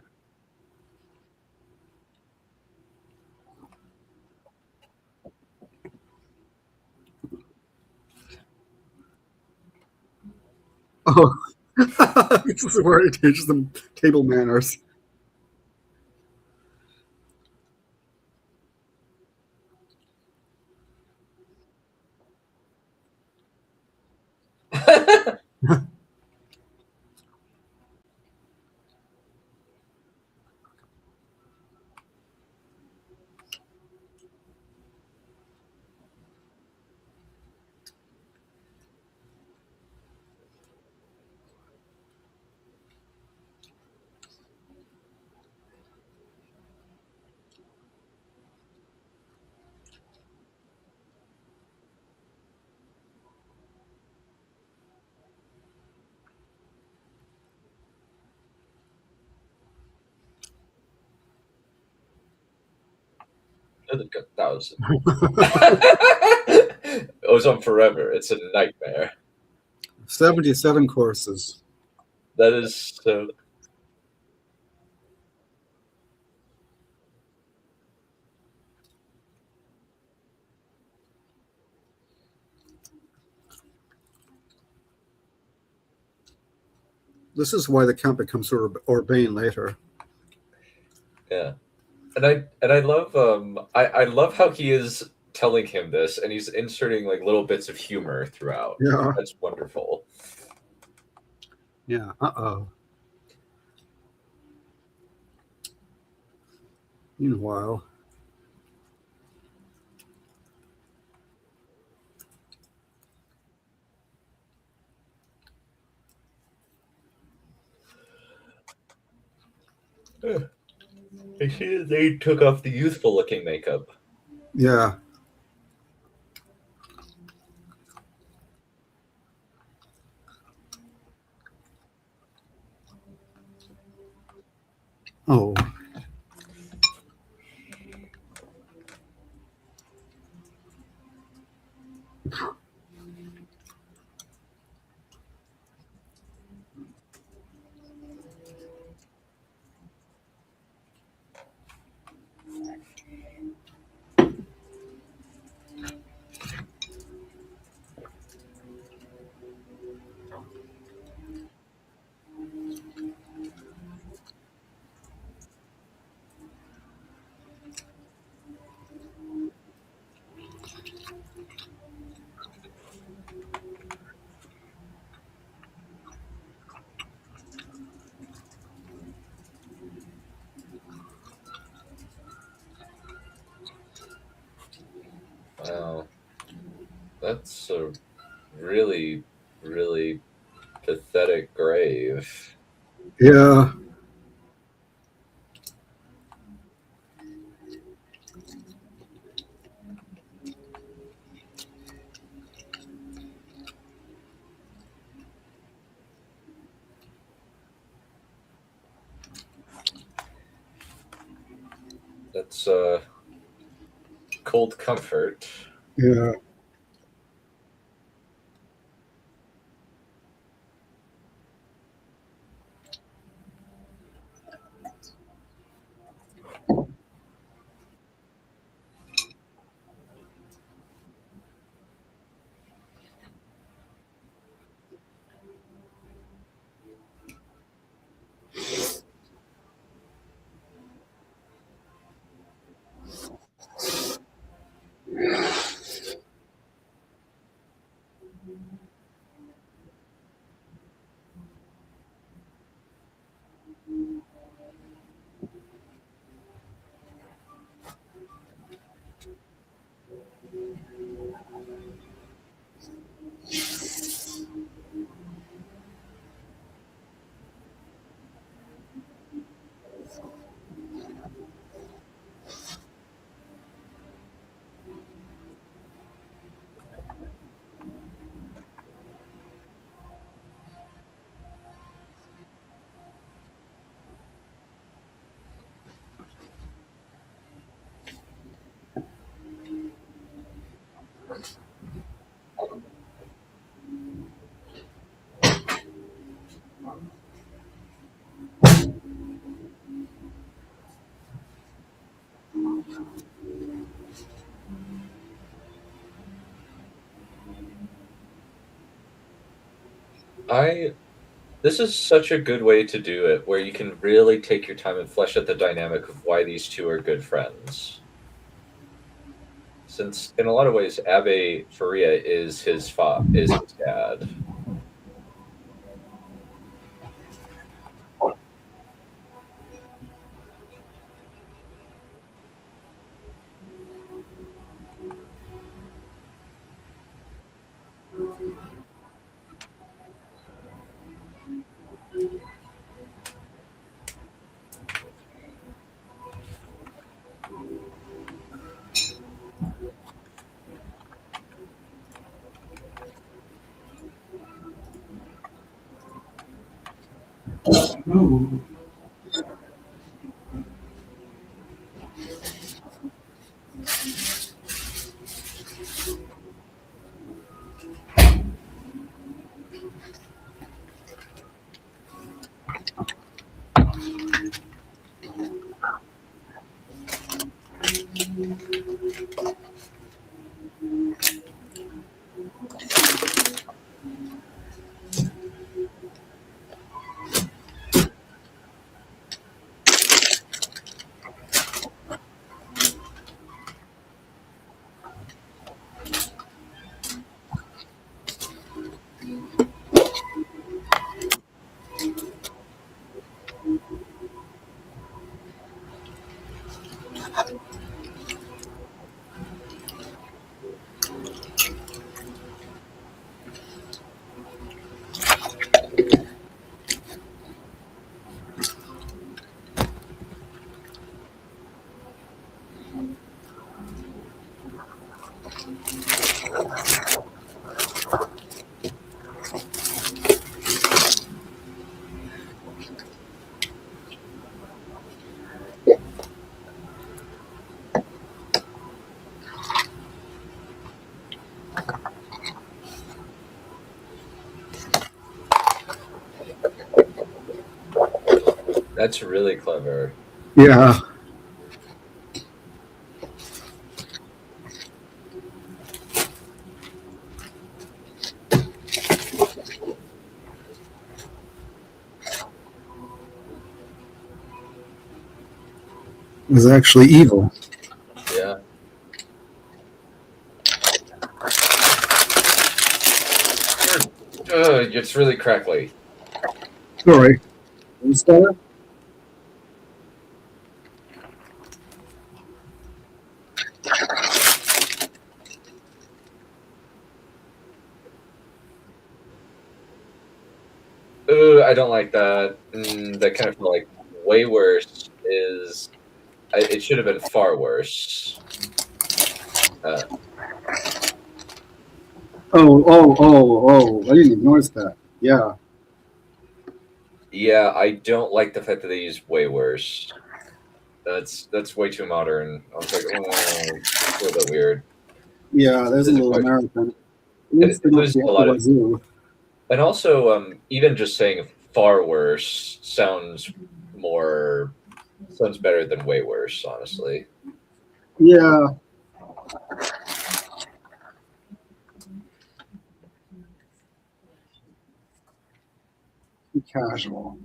Oh, this is where he teaches them table manners. 1,000. Ozone forever. It's a nightmare. 77 courses. That is so. This is why the count becomes urbane later. Yeah, and I love I love how he is telling him this, and he's inserting like little bits of humor throughout. Yeah. That's wonderful. Yeah. Uh-oh. Meanwhile, I see that they took off the youthful looking makeup. yeah. Oh. Wow, that's a really, really pathetic grave. Yeah. That's cold comfort. Yeah. I This is such a good way to do it, where you can really take your time and flesh out the dynamic of why these two are good friends. Since in a lot of ways, Abe Faria is is his dad. Ooh. That's really clever. Yeah. It was actually evil. Yeah. It's really crackly. Sorry. Is that? I don't like that. That kind of felt like way worse. It should have been far worse. Uh, Oh! I didn't even notice that. Yeah. yeah, I don't like the fact that they used way worse. That's way too modern. I was like, a little bit weird. Yeah, there's a There's a little question. American. At least they're not There's the a lot of, wazoo. and also even just saying far worse sounds better than way worse. Honestly, Yeah. Be casual.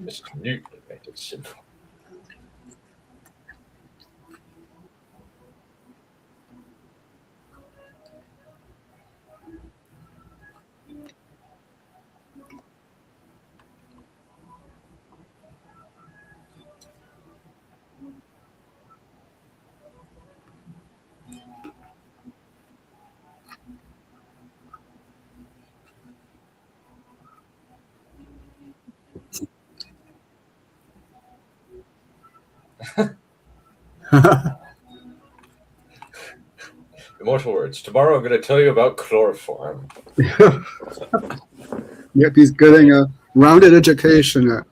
Mr. Newton made it simple. Immortal words. Tomorrow I'm going to tell you about chloroform. Yep, he's getting a rounded education at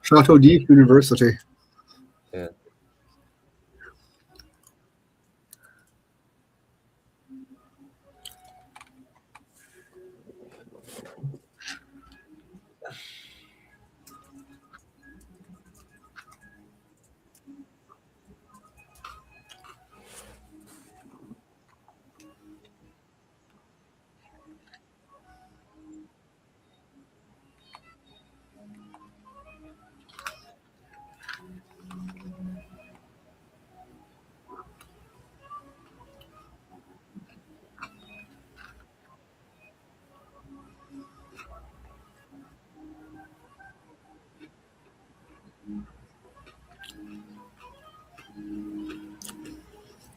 Chateau d'If University. Yeah.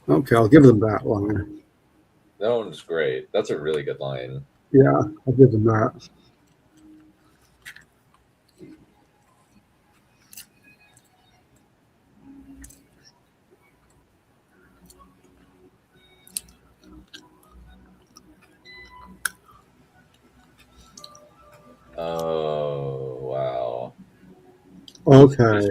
Okay, I'll give them that line. That one's great. That's a really good line. Yeah, I'll give them that. Oh, wow. Okay.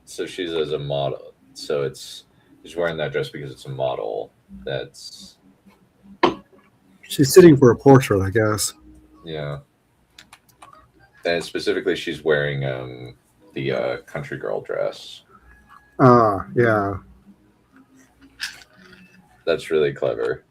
So she's as a model. So she's wearing that dress because it's a model. That's, She's sitting for a portrait, I guess. yeah. And specifically, she's wearing the country girl dress. Yeah. That's really clever.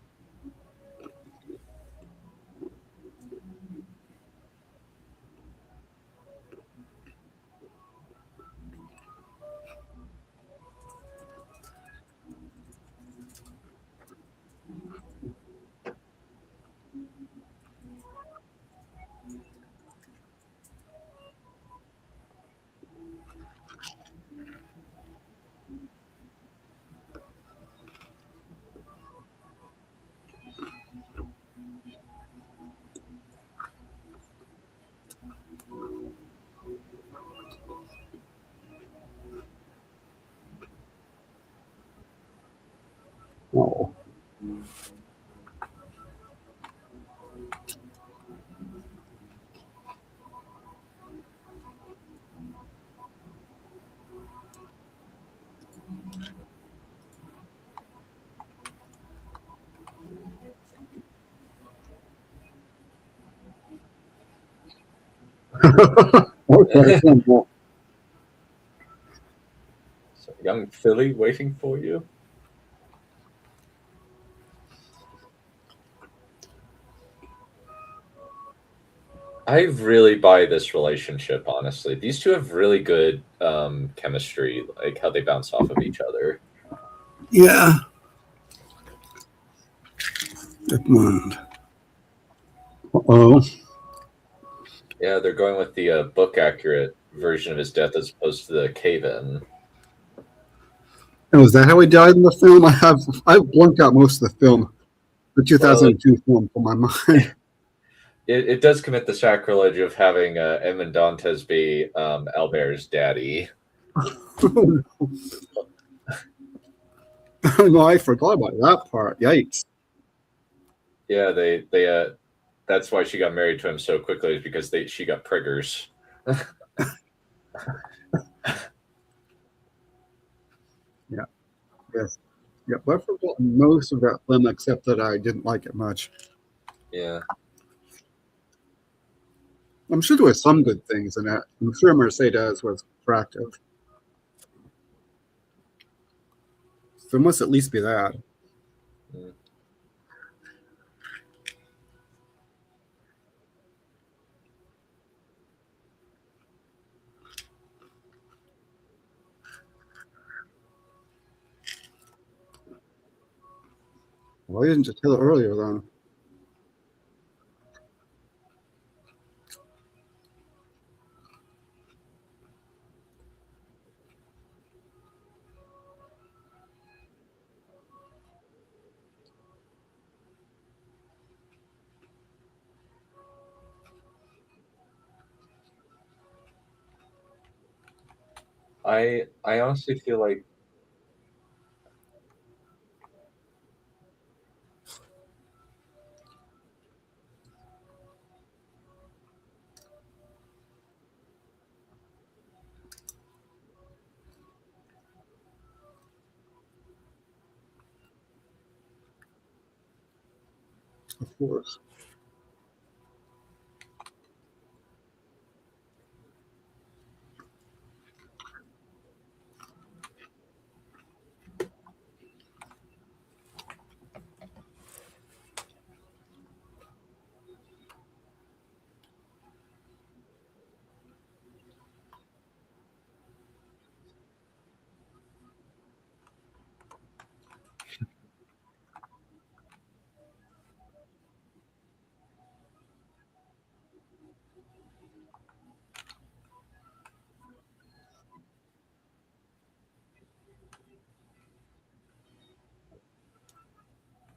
Oh. Okay, simple. So young Philly waiting for you. I really buy this relationship, honestly. These two have really good chemistry, like how they bounce off of each other. Yeah. Edmund. Uh-oh. Yeah, they're going with the book accurate version of his death as opposed to the cave in. Oh, is that how he died in the film? I've blanked out most of the film, the Well, 2002 film, from my mind. it does commit the sacrilege of having Edmond Dantes be Albert's daddy. No, I forgot about that part. Yikes. Yeah, they that's why she got married to him so quickly is because she got priggers. Yeah. Yes. Yeah, but I've forgotten most of that film except that I didn't like it much. Yeah. I'm sure there were some good things in it. I'm sure Mercedes was attractive. There must at least be that. Mm. Why didn't you tell it earlier then? I honestly feel like Of course.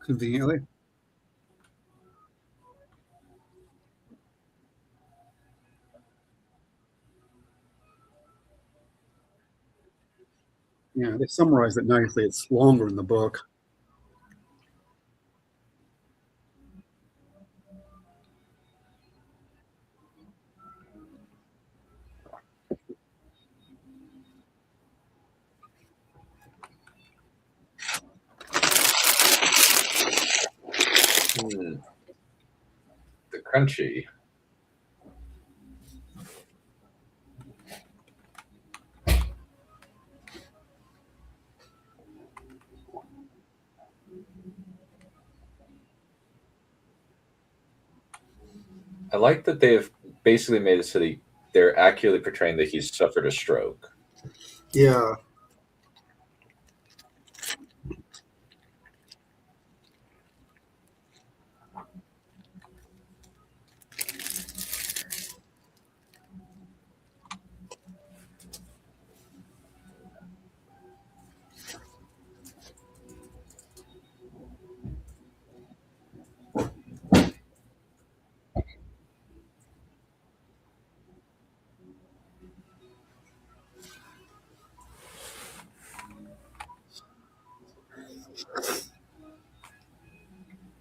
Conveniently. Yeah, they summarized it nicely. It's longer in the book. the crunchy. I like that they've basically made it so that they're accurately portraying that he's suffered a stroke. Yeah.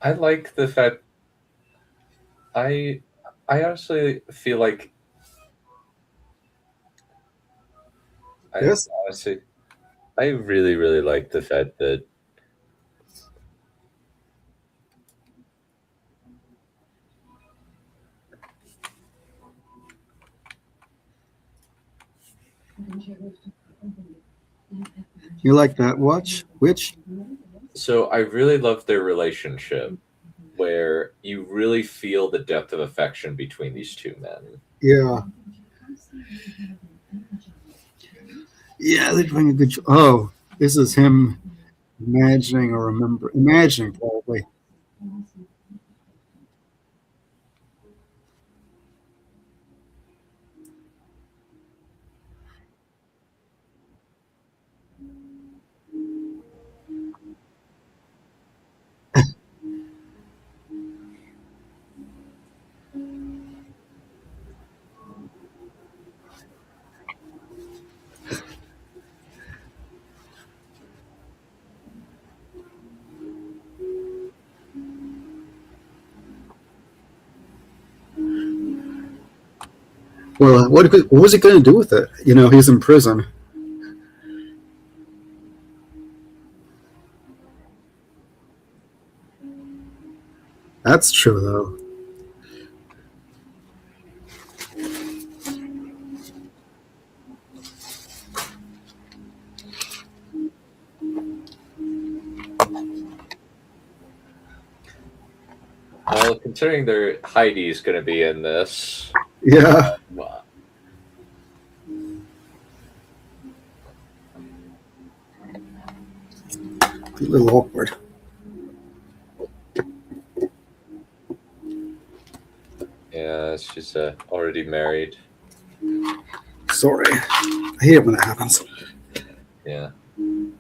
I like the fact I I honestly feel like I Yes. honestly I really like the fact that You like that watch? Which? so I really love their relationship where you really feel the depth of affection between these two men. Yeah. Yeah, they're doing a good job. Oh, this is him imagining or imagining probably. Well, what was he going to do with it? He's in prison. That's true, though. Well, considering their Heidi's going to be in this, Yeah, uh, a little awkward. yeah, she's already married. Sorry, I hate it when that happens. Yeah. Mm.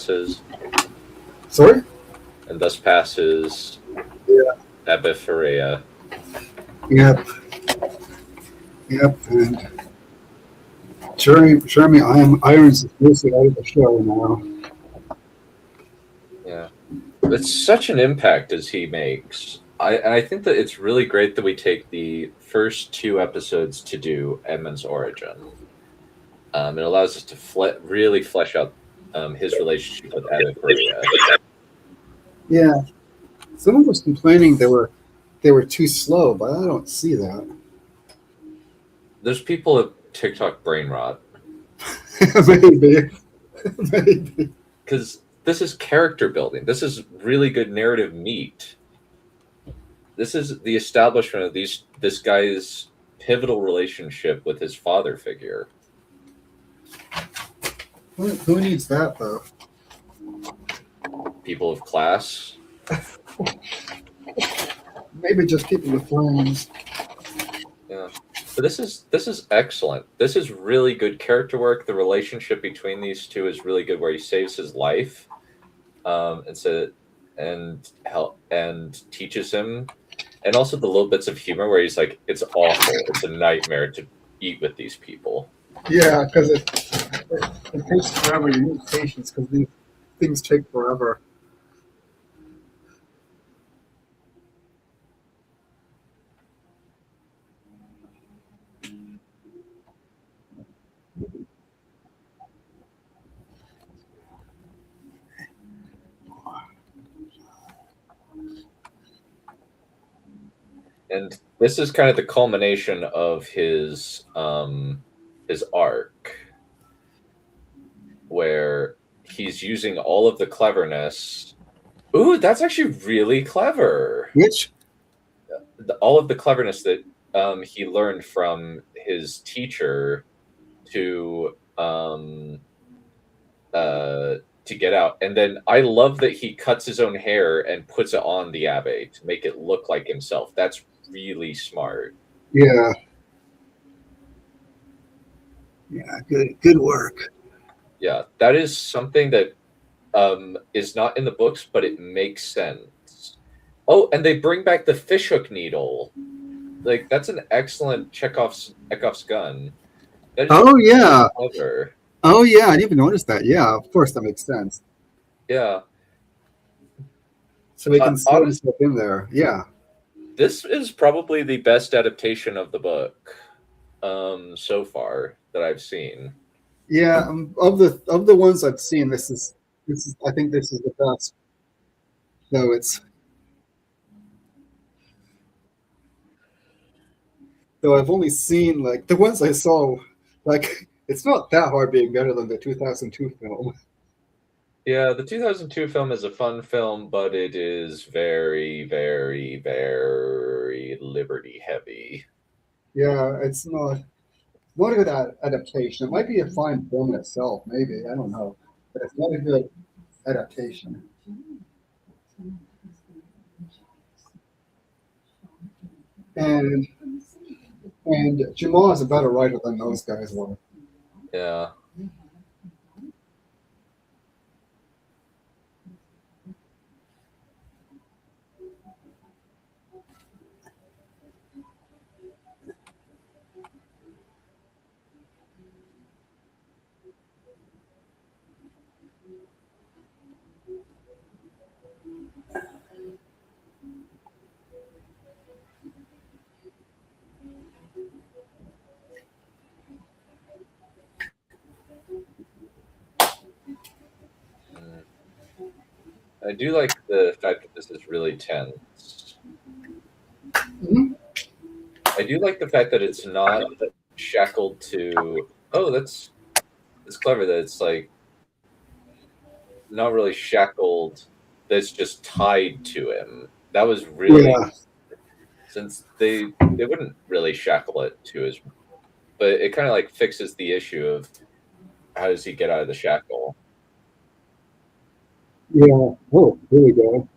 And Sorry? thus passes Yeah. Epiphorea. Yep. Yep. And Jeremy Irons is mostly out of the show now. Yeah. It's such an impact as he makes. I think that it's really great that we take the first two episodes to do Edmund's origin. It allows us to really flesh out his relationship with Epiphorea. Yeah. Someone was complaining they were too slow, but I don't see that. There's people at TikTok brain rot Maybe. Maybe. because this is character building. This is really good narrative meat. This is the establishment of this guy's pivotal relationship with his father figure. Who needs that though? People of class. Maybe just people with phones. Yeah. But this is excellent. This is really good character work. The relationship between these two is really good where he saves his life. And teaches him and also the little bits of humor where he's like, "It's awful. It's a nightmare to eat with these people." Yeah, because it takes forever. You need patience because these things take forever. And this is kind of the culmination of his arc, where he's using all of the cleverness. Ooh, that's actually really clever. Which? All of the cleverness that he learned from his teacher to to get out. And then I love that he cuts his own hair and puts it on the Abbe to make it look like himself. That's really smart. Yeah. Yeah, good work. Yeah, that is something that is not in the books, but it makes sense. Oh, and they bring back the fishhook needle. Like that's an excellent Chekhov's gun. That is Oh really yeah. clever. Oh yeah, I didn't even notice that. Yeah, of course that makes sense. Yeah. So we can throw Honestly, himself in there. Yeah. this is probably the best adaptation of the book so far that I've seen. Yeah, of the ones I've seen, this is I think this is the best. So it's though I've only seen like the ones I saw, like it's not that hard being better than the 2002 film. Yeah, the 2002 film is a fun film, but it is very, very, very liberty heavy. Yeah, it's not a good adaptation. It might be a fine film in itself, maybe I don't know, but it's not a good adaptation. And Jamal is a better writer than those guys were. Yeah. Mm. I do like the fact that this is really tense. Mhm. I do like the fact that it's not shackled to. Oh, that's clever. That it's like not really shackled. That's just tied to him. That was really Yeah, since they wouldn't really shackle it to his, but it kind of like fixes the issue of how does he get out of the shackle. yeah. Oh, here we go.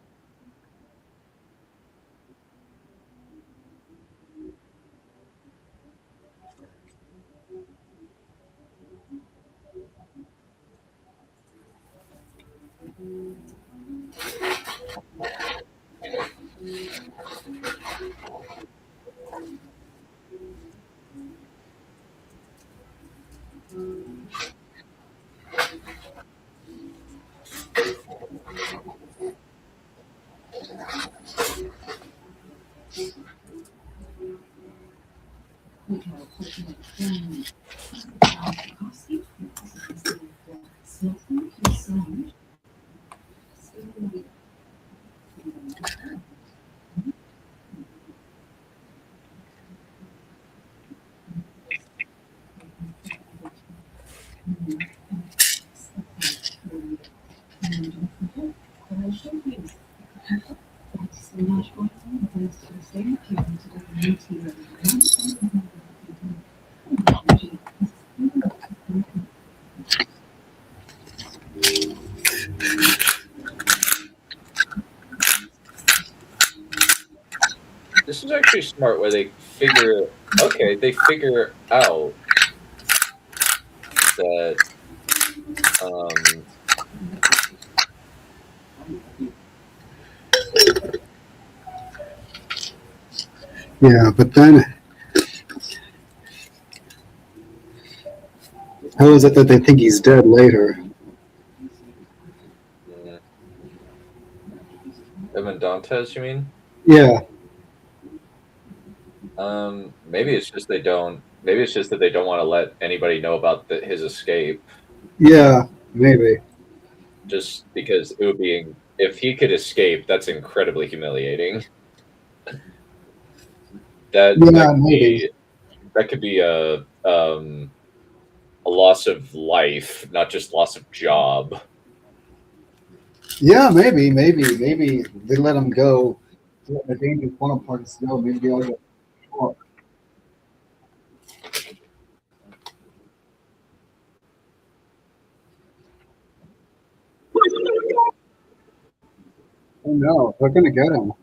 This is actually smart where they figure out that um, Yeah, but then how is it that they think he's dead later? Mm. Him and Dantes, you mean? Yeah, Maybe it's just they don't. Maybe it's just that they don't want to let anybody know about his escape. yeah, maybe. Just because it would be, if he could escape, that's incredibly humiliating. That Yeah, could maybe. be a loss of life, not just loss of job. Yeah, maybe they let him go. Let the dangerous Bonapartes go. Maybe I'll get caught. Oh no, they're gonna get him.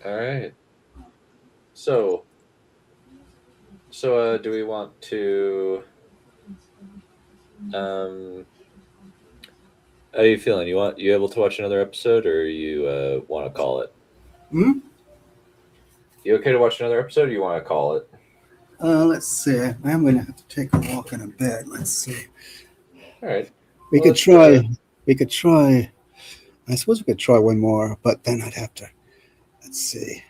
All right. So, do we want to? Um, how are you feeling? You able to watch another episode, or you want to call it? Hmm? You okay to watch another episode, or you want to call it? Let's see. I'm gonna have to take a walk in a bed. Let's see. All right. We Well, could let's. try. We could try. I suppose we could try one more, but then I'd have to. Let's see.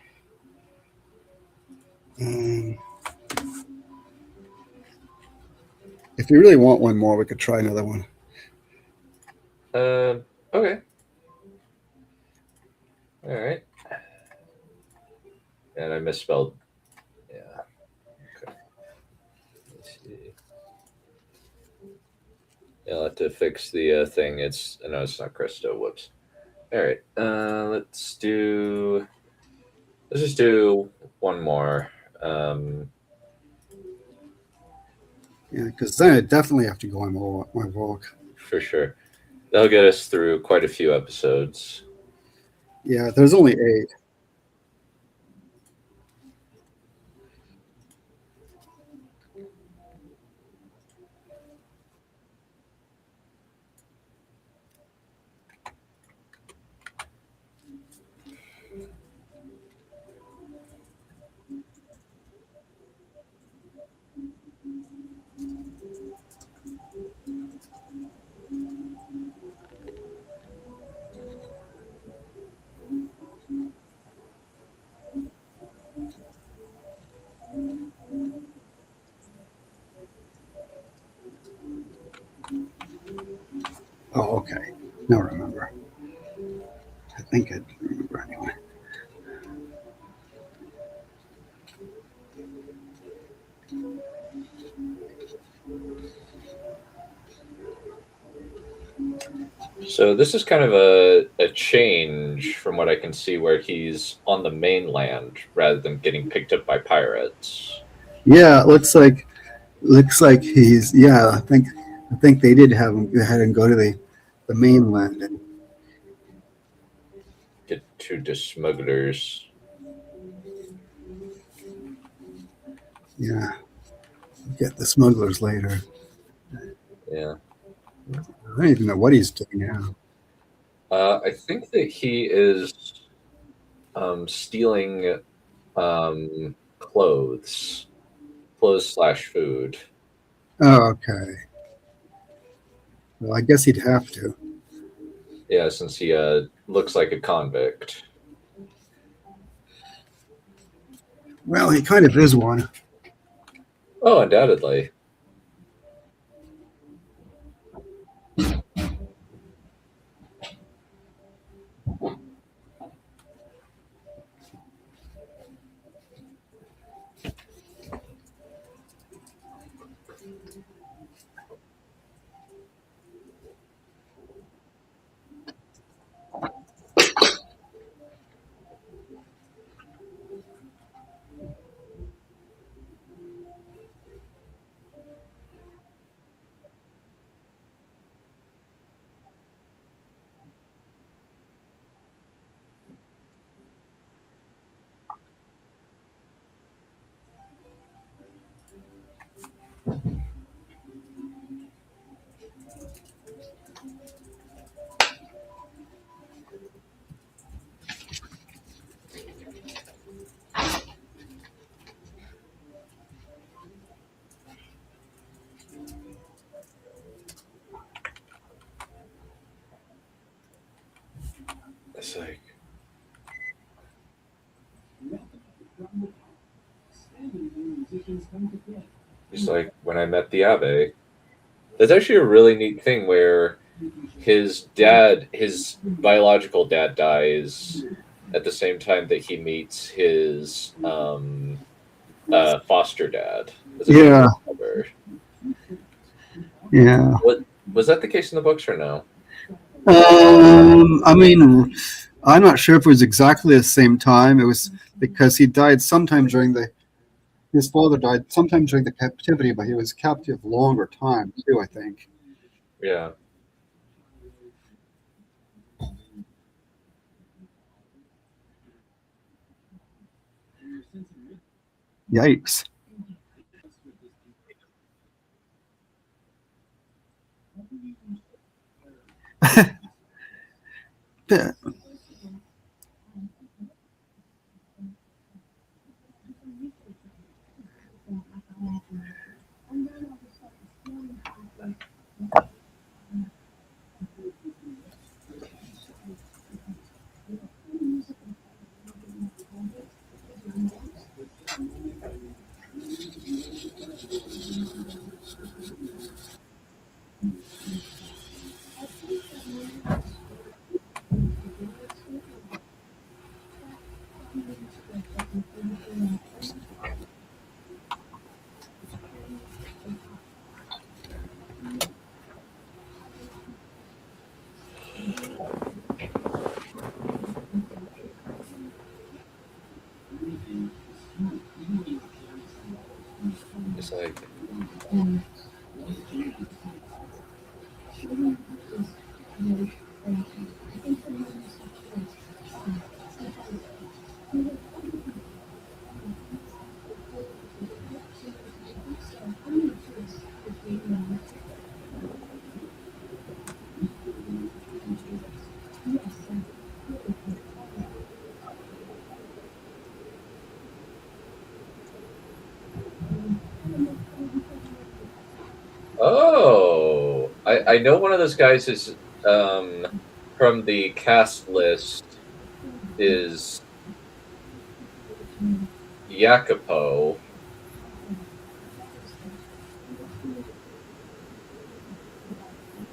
Um, if you really want one more, we could try another one. Okay. All right. And I misspelled. Yeah. Okay. Let's see. Yeah, I'll have to fix the thing. It's no, it's not Cristo. Whoops. All right. Let's just do one more. Um, Yeah, because then I definitely have to go on my walk. for sure. That'll get us through quite a few episodes. Yeah, there's only 8. Oh, okay. Now remember. I think I remember anyway. So this is kind of a change from what I can see, where he's on the mainland rather than getting picked up by pirates. Yeah, it looks like he's. Yeah, I think they did have him. They had him go to the mainland, and Get to the smugglers. yeah, get the smugglers later. Yeah. I don't even know what he's doing now. I think that he is stealing clothes slash food. Oh, okay. Well, I guess he'd have to. Yeah, since he looks like a convict. Well, he kind of is one. Oh, undoubtedly. He's like, when I met the Abbé. That's actually a really neat thing where his biological dad dies at the same time that he meets his foster dad. That's a pretty Yeah, cool cover. yeah. What was that the case in the books or no? I mean, I'm not sure if it was exactly the same time. It was because he died sometime during the. His father died sometime during the captivity, but he was captive longer time too. I think. Yeah. Yikes. Yeah. It's like, oh, I know one of those guys is um, from the cast list is Jacopo.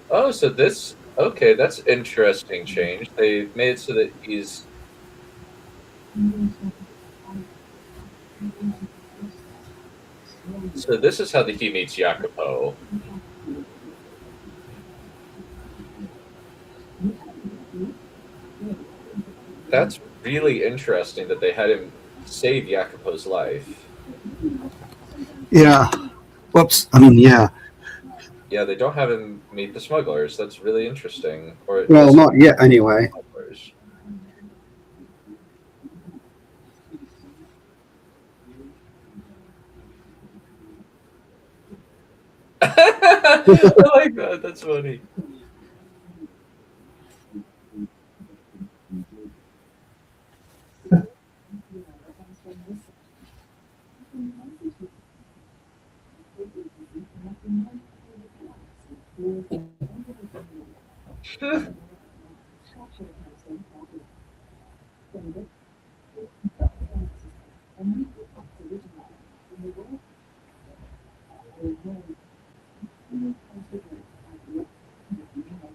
Oh, so this okay, that's interesting change. They made it so that he's so this is how he meets Jacopo. That's really interesting that they had him save Jacopo's life. Yeah. Whoops. I mean, yeah. Yeah, they don't have him meet the smugglers. That's really interesting. Or Well, just not yet, anyway. smugglers. I like that. That's funny.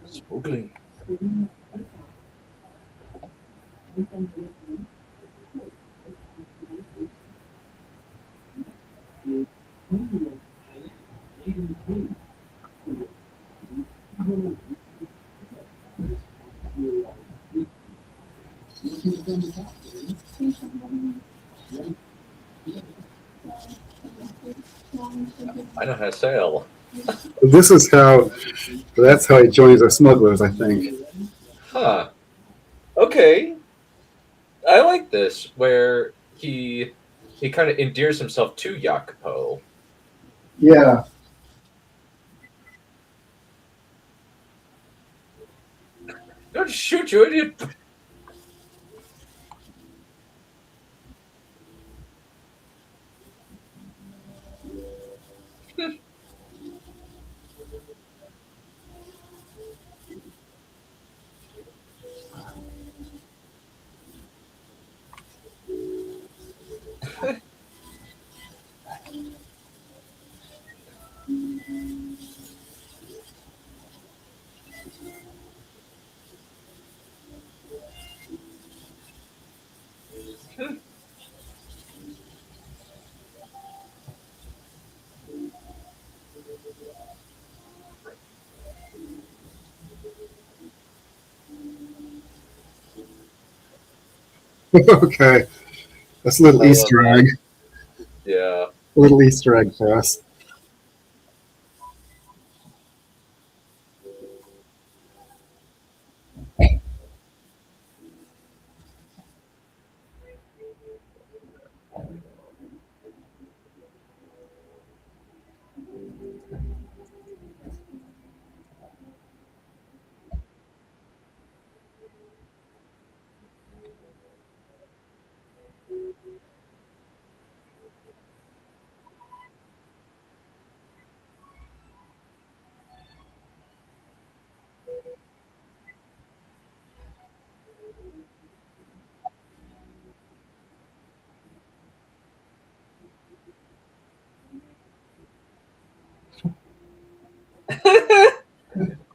Smuggling. I know how to sail. This is how. That's how he joins the smugglers, I think. Huh. Okay. I like this where he kind of endears himself to Jacopo. Yeah. Don't shoot, you idiot! Okay, that's a little I love Easter that. egg. Yeah. A little Easter egg for us.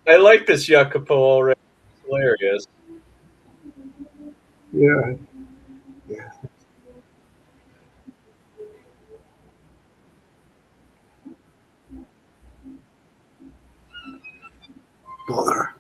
I like this Jacopo already. It's hilarious. Yeah. Yeah. Bother.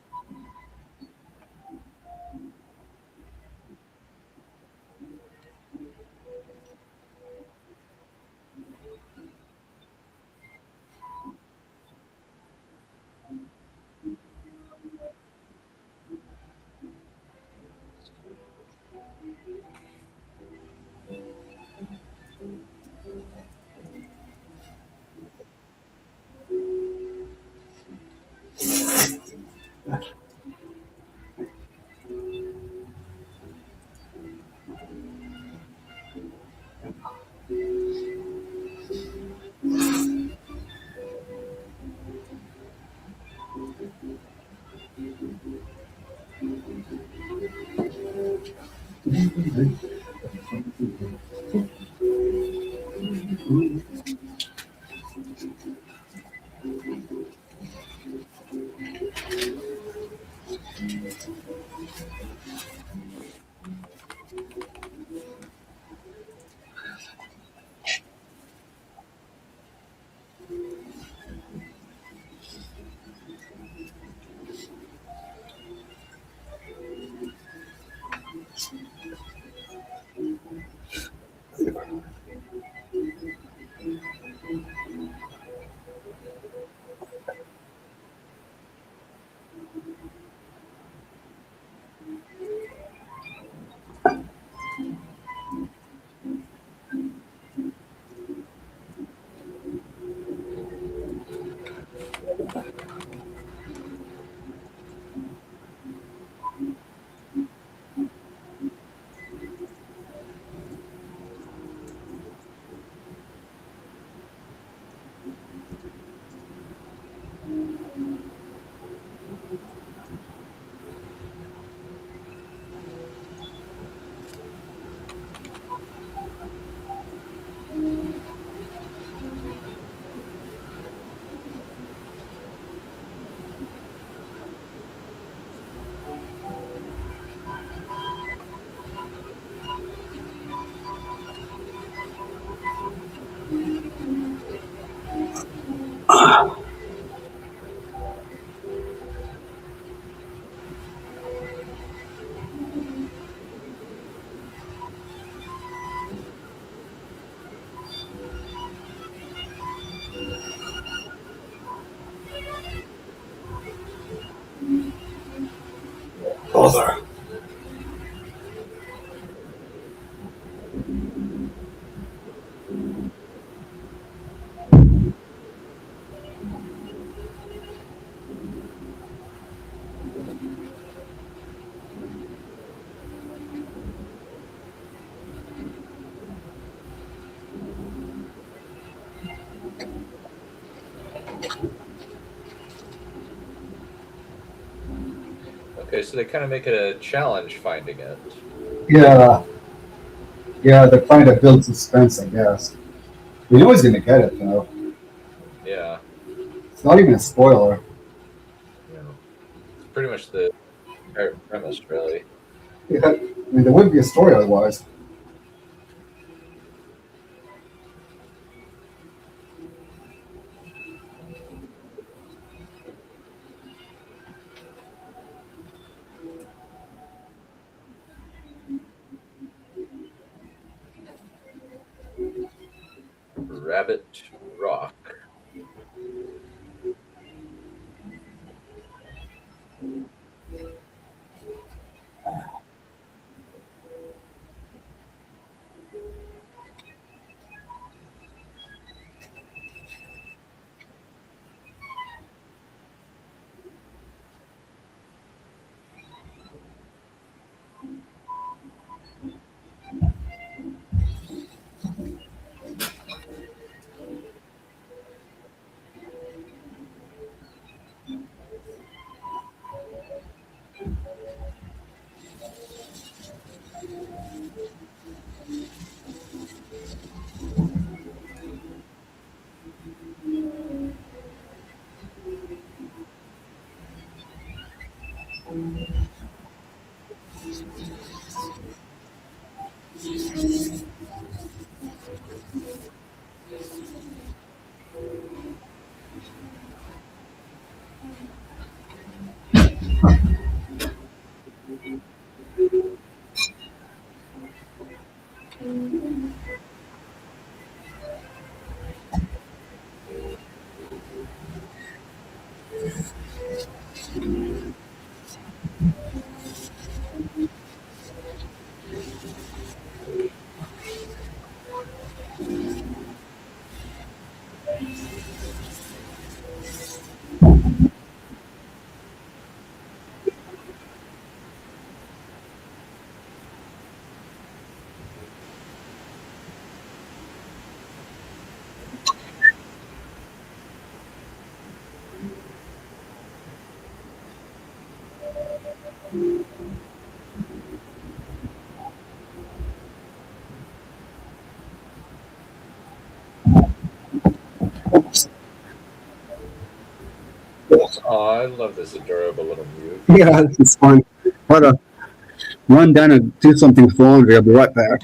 Bother. Okay, so they kind of make it a challenge finding it. Yeah. Yeah, they're trying to build suspense, I guess. We know he's gonna get it though. Yeah. It's not even a spoiler. Yeah. It's pretty much the entire premise, really. Yeah. I mean, there wouldn't be a story otherwise. Rabbit Rock. Oops. Oh, I love this adorable little mute. Yeah, this is fun. Gotta run down and do something for laundry. I'll be right back.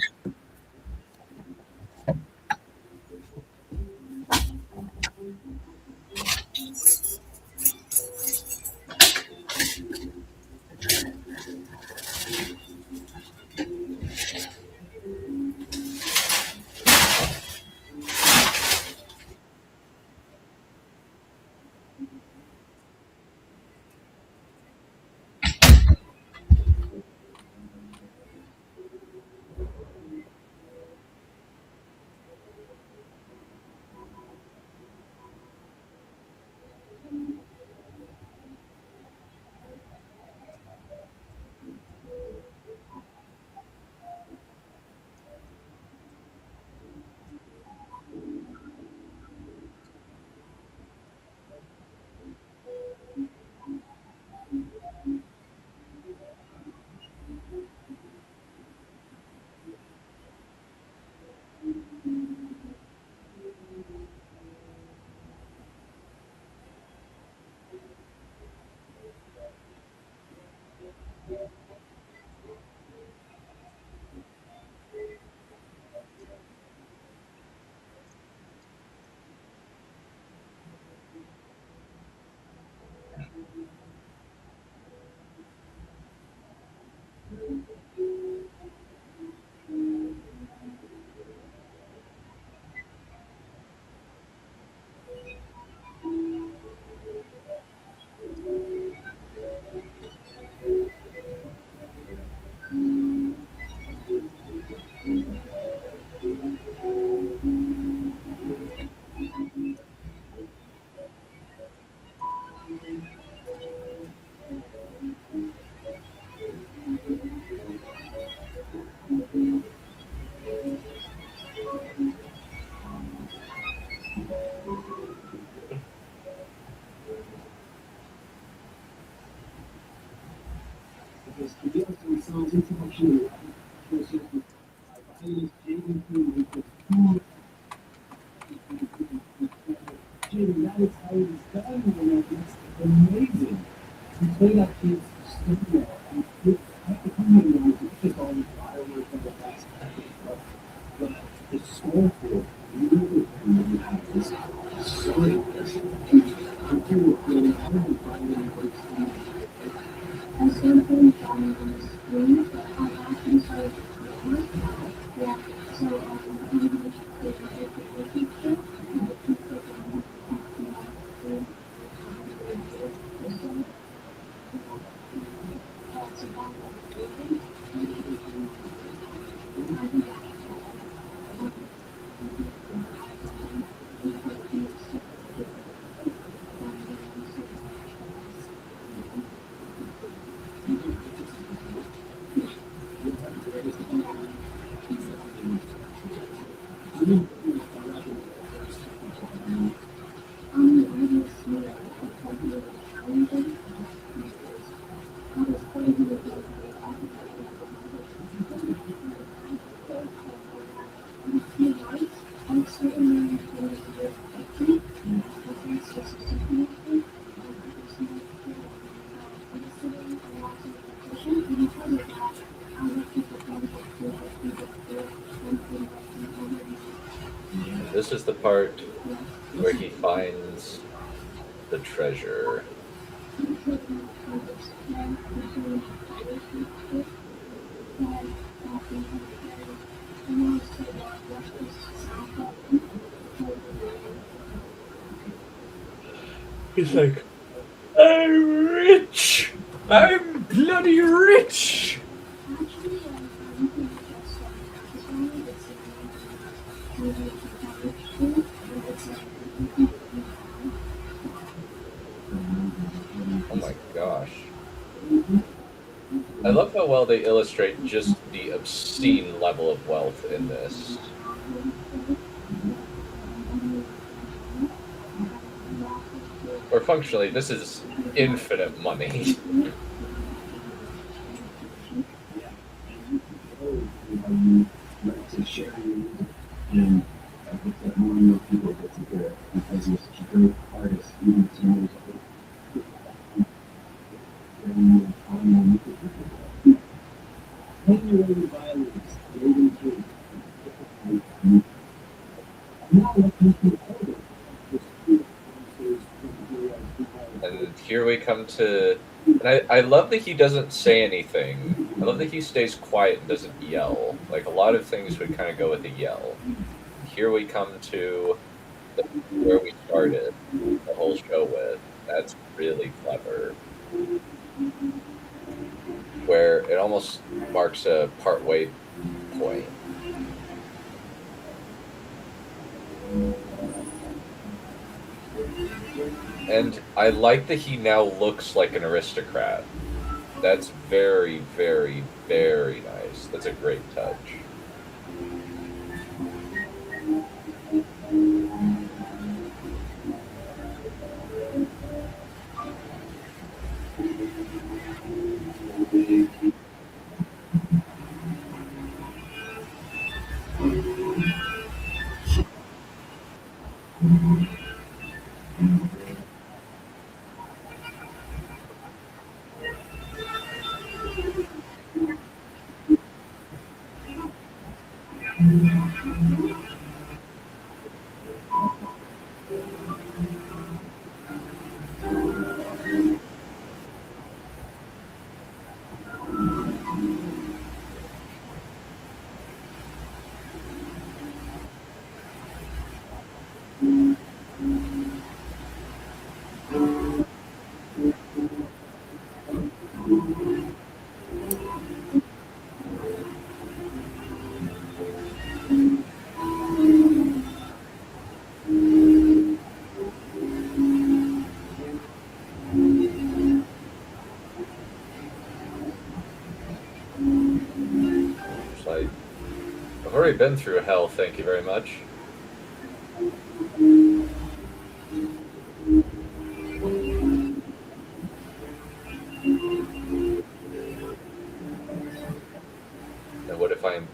This is the part where he finds the treasure. He's like, I'm rich! I'm bloody rich! Oh my gosh. I love how well they illustrate just the obscene level of wealth in this. Or functionally, this is infinite money. And here we come to... And I love that he doesn't say anything. I love that he stays quiet and doesn't yell. Like, a lot of things would kind of go with a yell. Here we come to where we started the whole show with. That's really clever. Where it almost marks a partway point. And I like that he now looks like an aristocrat. That's very, very, very nice. That's a great touch. I've already been through hell, thank you very much. And what if I'm...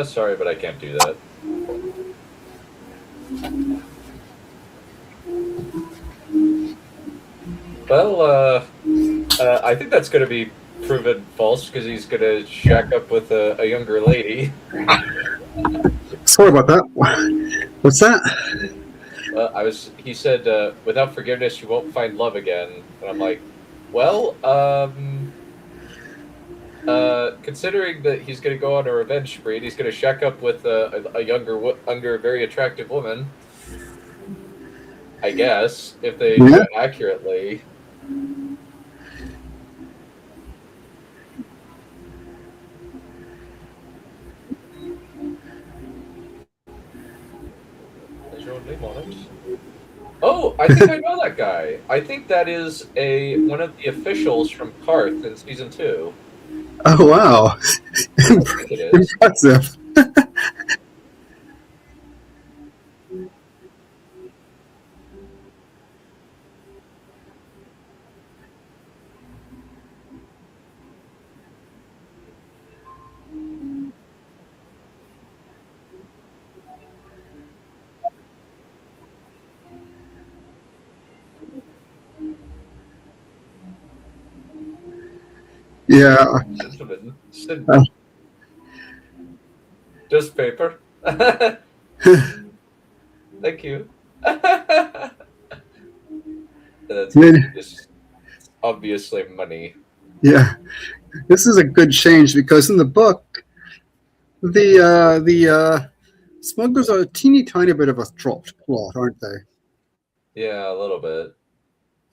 sorry, but I can't do that. Well, I think that's going to be proven false because he's going to shack up with a younger lady. Sorry about that. What's that? He said, without forgiveness, you won't find love again. And I'm like, well, considering that he's going to go on a revenge spree, and he's going to shack up with a younger, very attractive woman. I guess if they do Yeah. it accurately. There's your name on it. Oh, I think I know that guy. I think that is one of the officials from Karth in season 2. Oh wow, I think it is. impressive. Yeah. Gentlemen, Oh. just paper. Thank you. That's just obviously money. Yeah, this is a good change because in the book, the smugglers are a teeny tiny bit of a dropped plot, aren't they? Yeah, a little bit.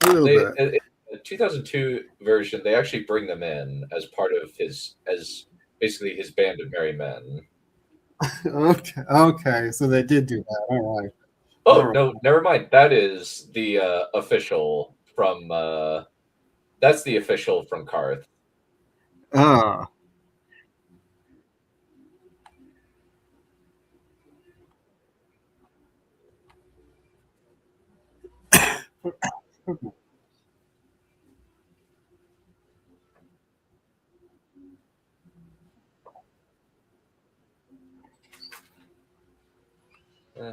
A little They bit. in the 2002 version, they actually bring them in as part of as basically his band of merry men. Okay, so they did do that. All right. Oh All right. no, never mind. That is the official from. That's the official from Karth. Ah. Eh.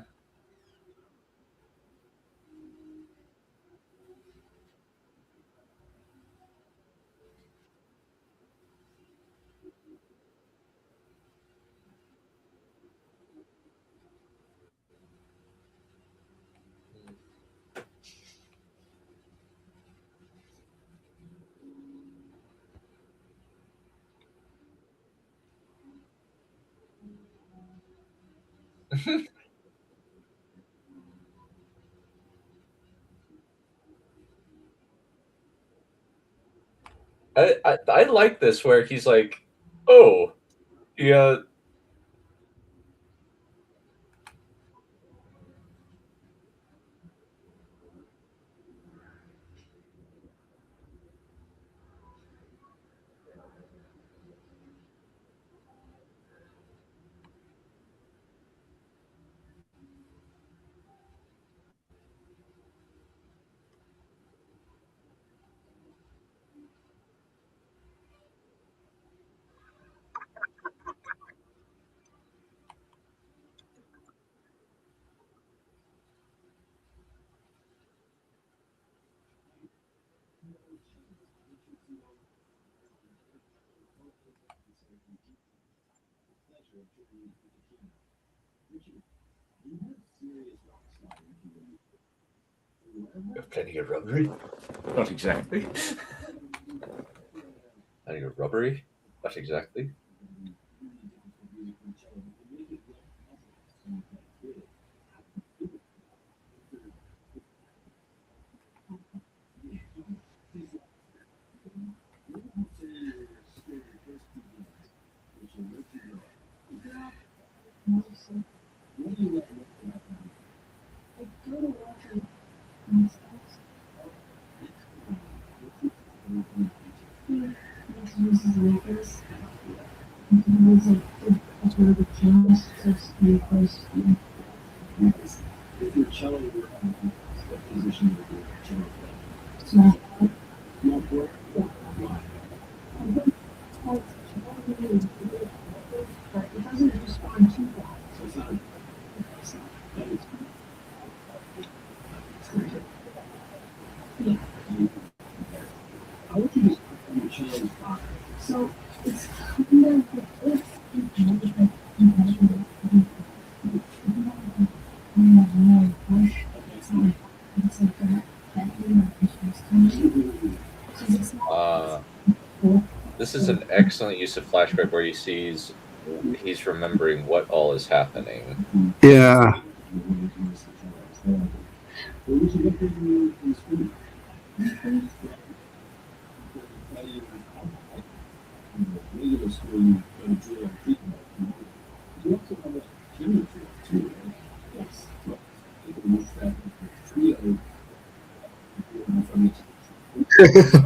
I like this where he's like, oh, yeah. Plenty of rubbery. Not exactly. Plenty of rubbery. Not exactly. This is an excellent use of flashback where he's remembering what all is happening. Yeah.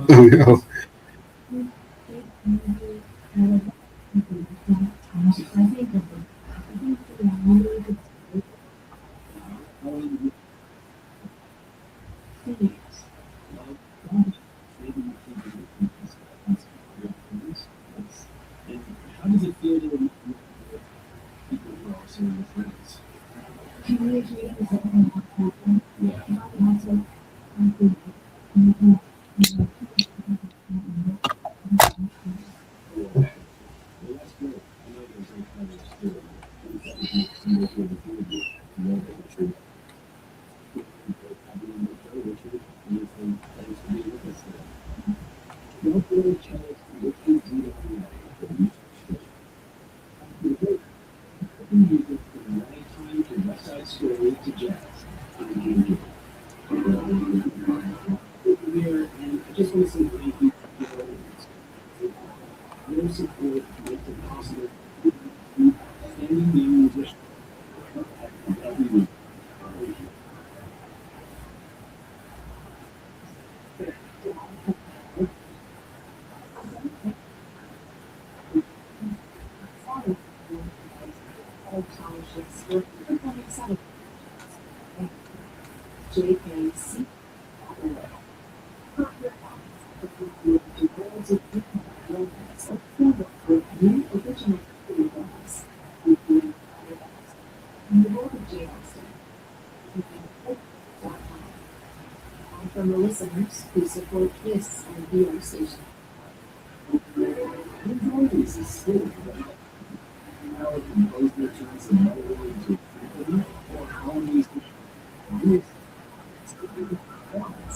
Oh no.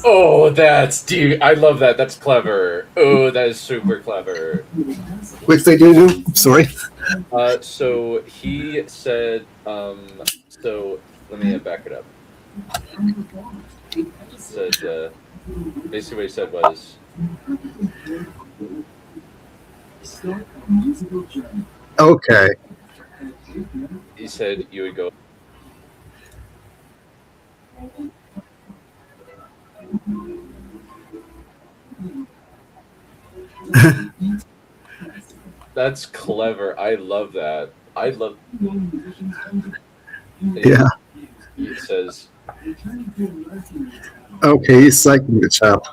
Oh, dude, I love that. That's clever. Oh, that is super clever. Which they do now? Sorry. So he said, so let me back it up. Said, basically what he said was, Okay. he said you would go, that's clever. I love that. I love, Yeah. it says, Okay, he's psyching the chap.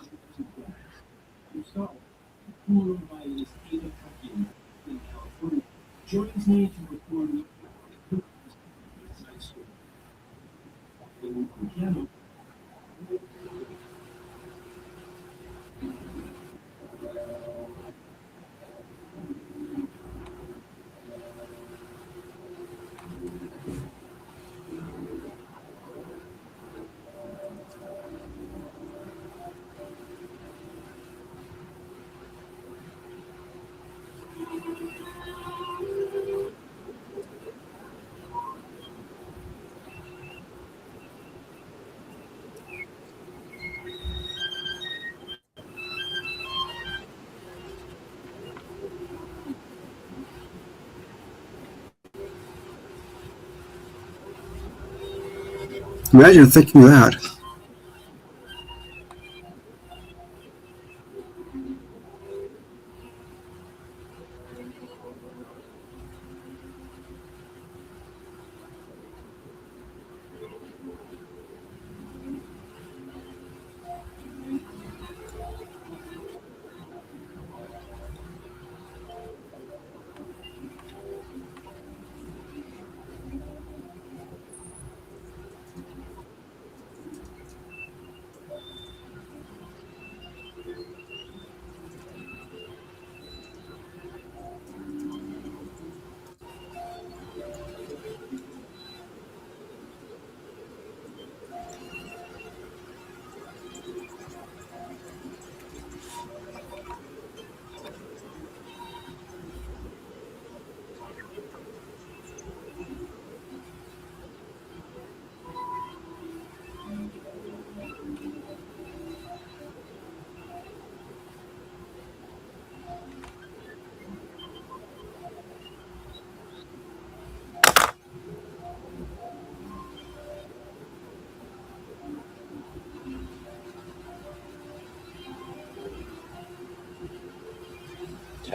Imagine thinking that.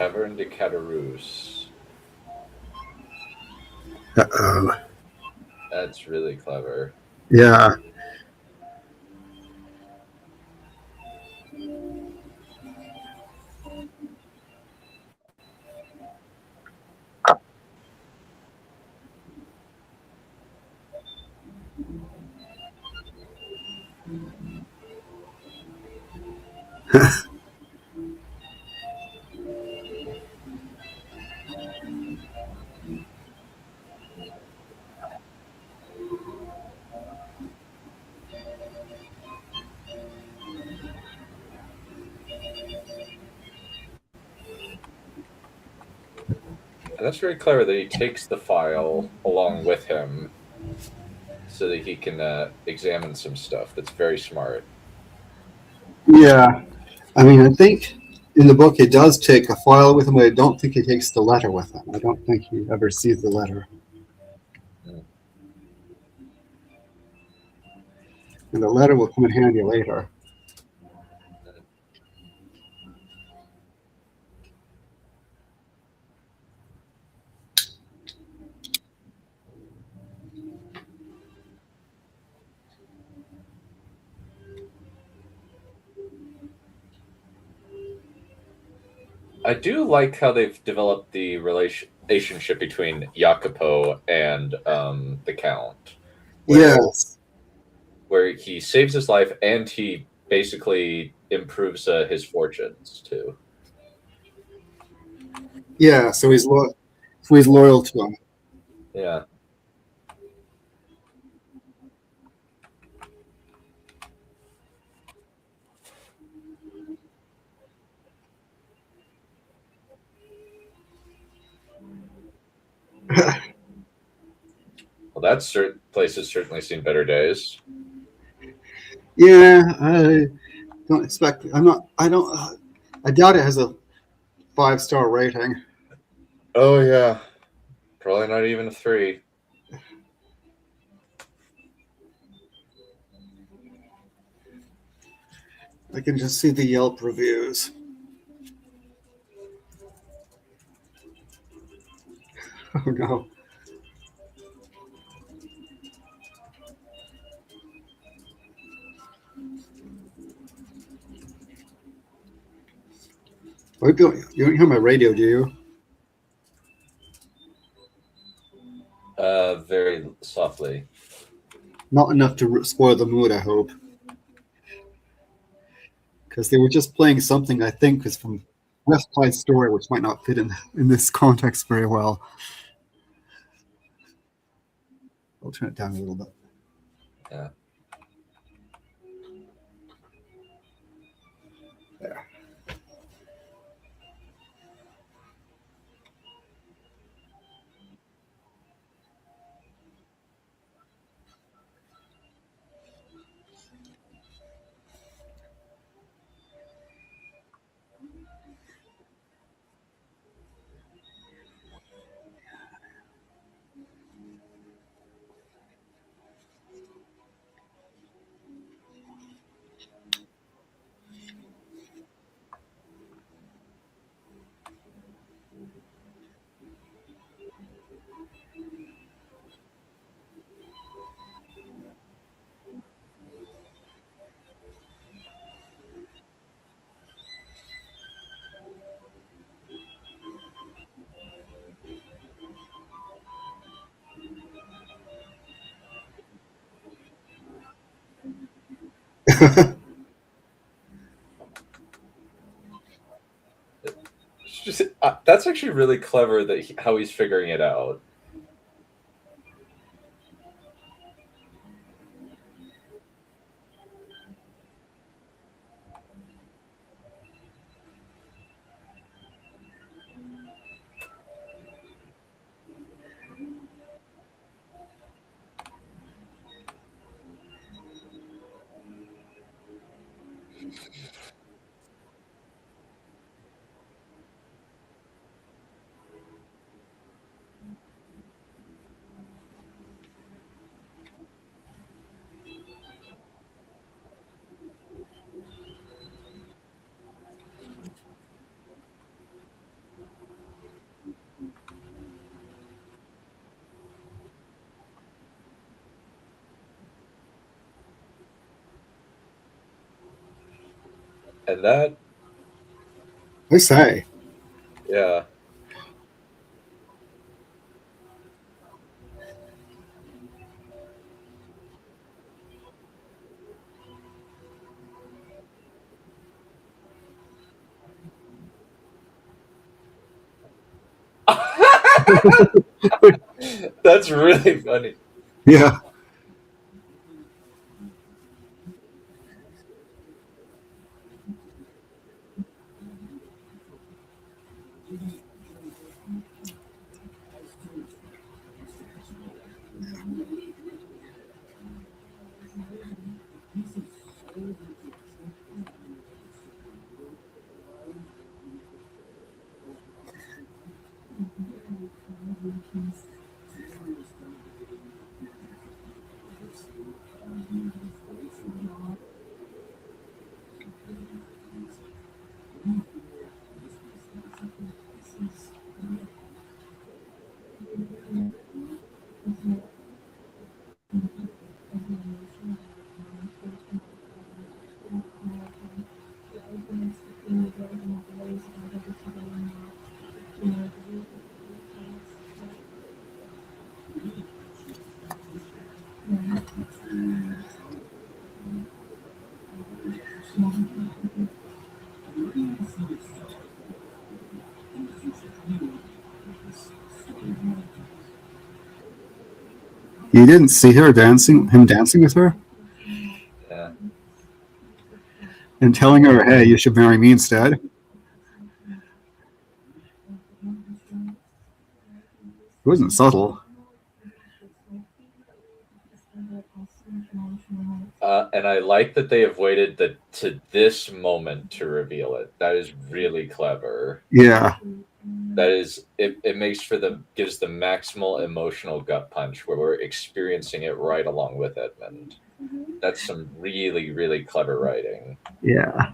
Taverne de Caderousse. Uh-oh. That's really clever. Yeah. And that's very clever that he takes the file along with him so that he can examine some stuff. That's very smart. Yeah. I mean, I think in the book he does take a file with him, but I don't think he takes the letter with him. I don't think he ever sees the letter. Mm. And the letter will come in handy later. I do like how they've developed the relationship between Jacopo and the Count, Yes. where he saves his life and he basically improves his fortunes too. Yeah. So he's loyal to him. Yeah. Well, that place has certainly seen better days. Yeah. I don't expect. I'm not. I don't. I doubt it has a 5-star rating. Oh yeah, probably not even a 3. I can just see the Yelp reviews. Oh no. You don't hear my radio, do you? Very softly. Not enough to spoil the mood, I hope. Because they were just playing something I think is from West Side Story, which might not fit in this context very well. I'll turn it down a little bit. Yeah. There. That's actually really clever that how he's figuring it out. And that, I say. yeah. That's really funny. Yeah. You didn't see him dancing with her, Yeah. and telling her, "Hey, you should marry me instead." It wasn't subtle. And I like that they have waited to this moment to reveal it. That is really clever. Yeah. That is, it makes for gives the maximal emotional gut punch where we're experiencing it right along with it. And that's some really, really clever writing. Yeah.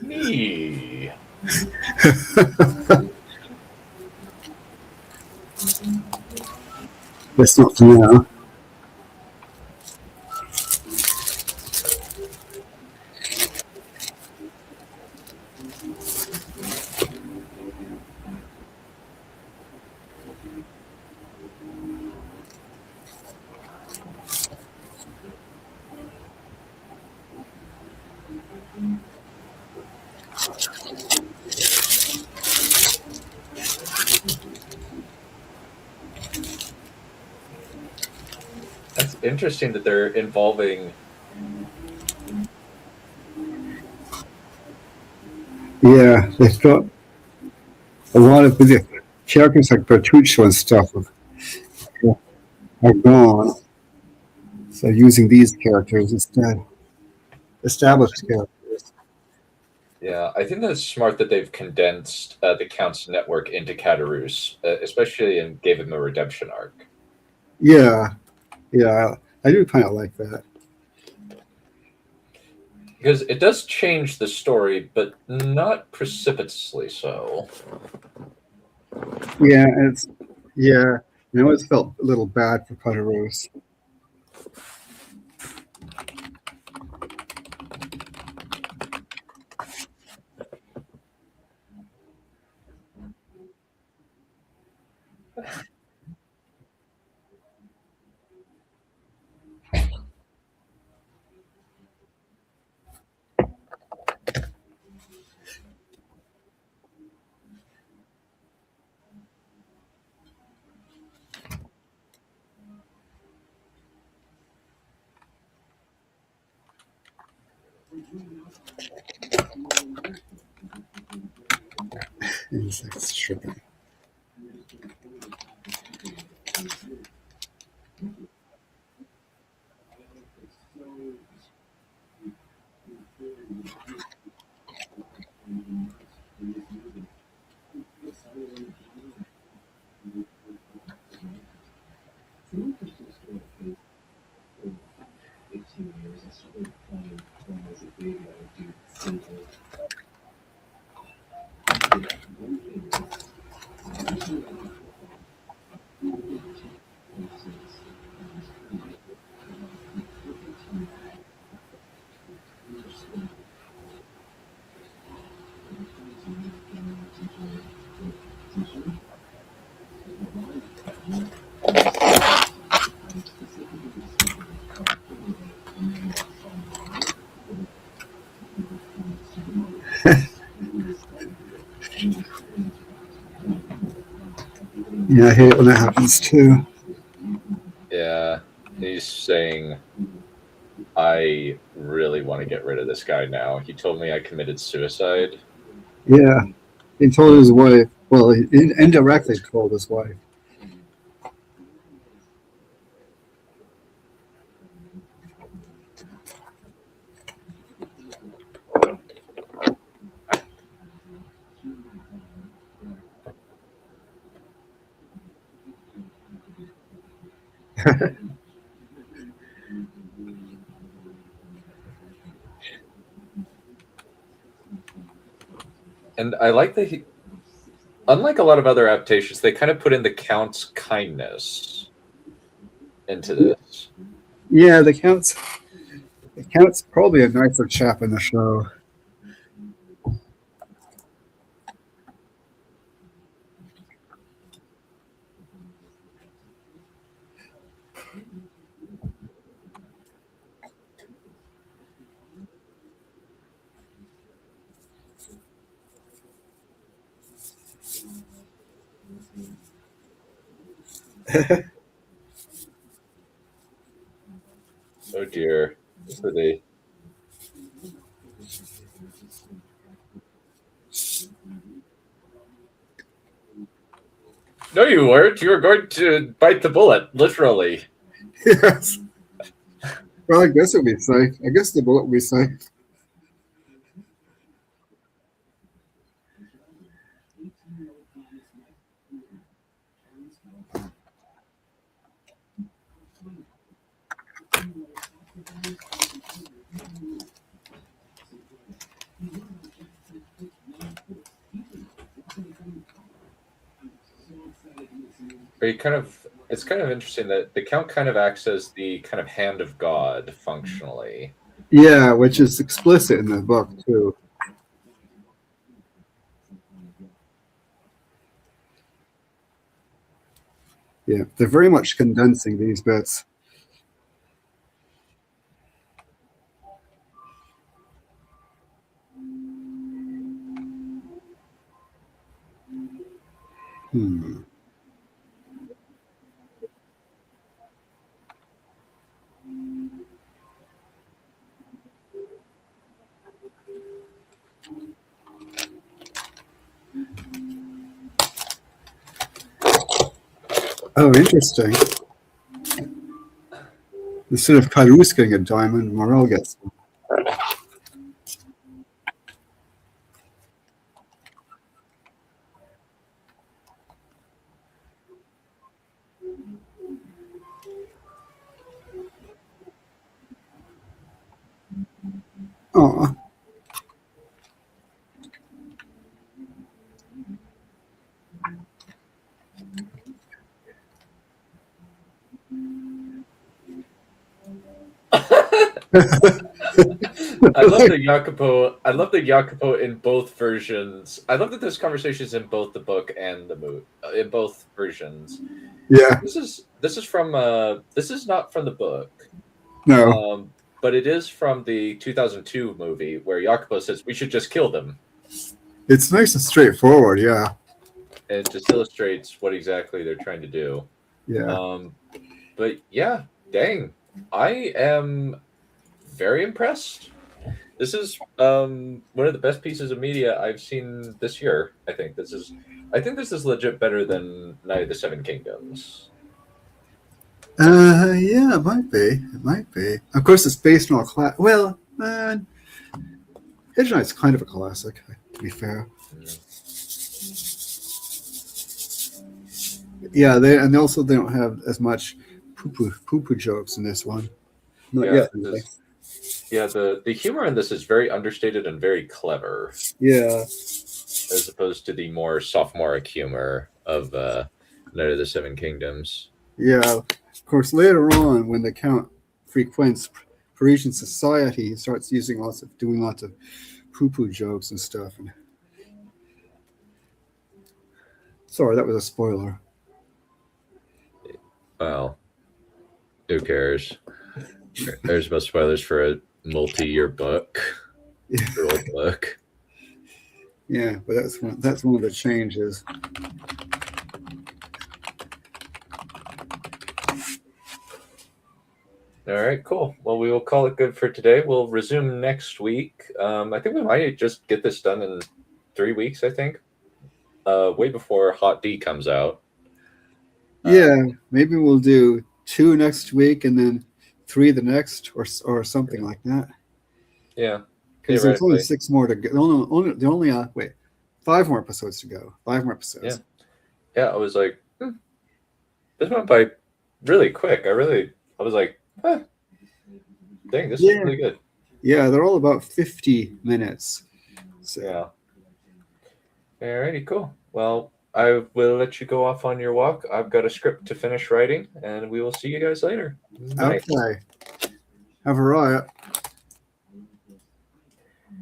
Me. That's not for now. That's interesting that they're involving. Yeah, they've got a lot of the characters like Bertuccio and stuff are gone. So using these characters instead, established characters. Yeah, I think that's smart that they've condensed the Count's network into Caderousse, especially and gave him a redemption arc. Yeah, yeah, I do kind of like that. Because it does change the story, but not precipitously so. Yeah, it's yeah. I always felt a little bad for Caderousse. Insects tripping. Yeah, I hate it when that happens too. Yeah, he's saying, I really want to get rid of this guy now. He told me I committed suicide. Yeah, he told his wife. Well, he indirectly told his wife. And I like that he, unlike a lot of other adaptations, they kind of put in the Count's kindness into this. Yeah, the count's probably a nicer chap in the show. Oh dear. So they, no, you weren't. You were going to bite the bullet, literally. Yes. Well, I guess it'd be safe. I guess the bullet would be safe. But you kind of, it's kind of interesting that the Count kind of acts as the kind of hand of God functionally. Yeah, which is explicit in the book too. Yeah, they're very much condensing these bits. Hmm. Oh, interesting. Instead of Kairos getting a diamond, Morel gets one. Aw. I love the Jacopo. I love the Jacopo in both versions. I love that this conversation is in both the book and the movie, in both versions. Yeah. This is from this is not from the book, No. but it is from the 2002 movie where Jacopo says we should just kill them. It's nice and straightforward. Yeah. And it just illustrates what exactly they're trying to do. Yeah. But yeah, dang, I am very impressed. This is one of the best pieces of media I've seen this year. I think this is legit better than Night of the Seven Kingdoms. Yeah, it might be. It might be. Of course, it's based on a class. Well, Hedge Knight's kind of a classic, to be fair. Yeah, they also they don't have as much poo-poo jokes in this one. Not Yeah, yet. Anyway. Yeah, the humor in this is very understated and very clever. Yeah. As opposed to the more sophomoric humor of Night of the Seven Kingdoms. Yeah. Of course, later on, when the Count frequents Parisian society, he starts doing lots of poo-poo jokes and stuff. And... Sorry, that was a spoiler. Well, who cares? There's no spoilers for a multi-year book. Yeah. Old book. Yeah, but that's one of the changes. All right, cool. Well, we will call it good for today. We'll resume next week. I think we might just get this done in 3 weeks, I think. Way before Hot D comes out. Yeah, maybe we'll do 2 next week and then 3 the next, or something like that. Yeah, because there's only 6 more to go. Only 5 more episodes to go. 5 more episodes. Yeah. I was like, this went by really quick. I was like, dang, this is really good. Yeah, they're all about 50 minutes. So. Yeah. Alrighty, cool. Well, I will let you go off on your walk. I've got a script to finish writing, and we will see you guys later. Bye. Okay. Have a riot.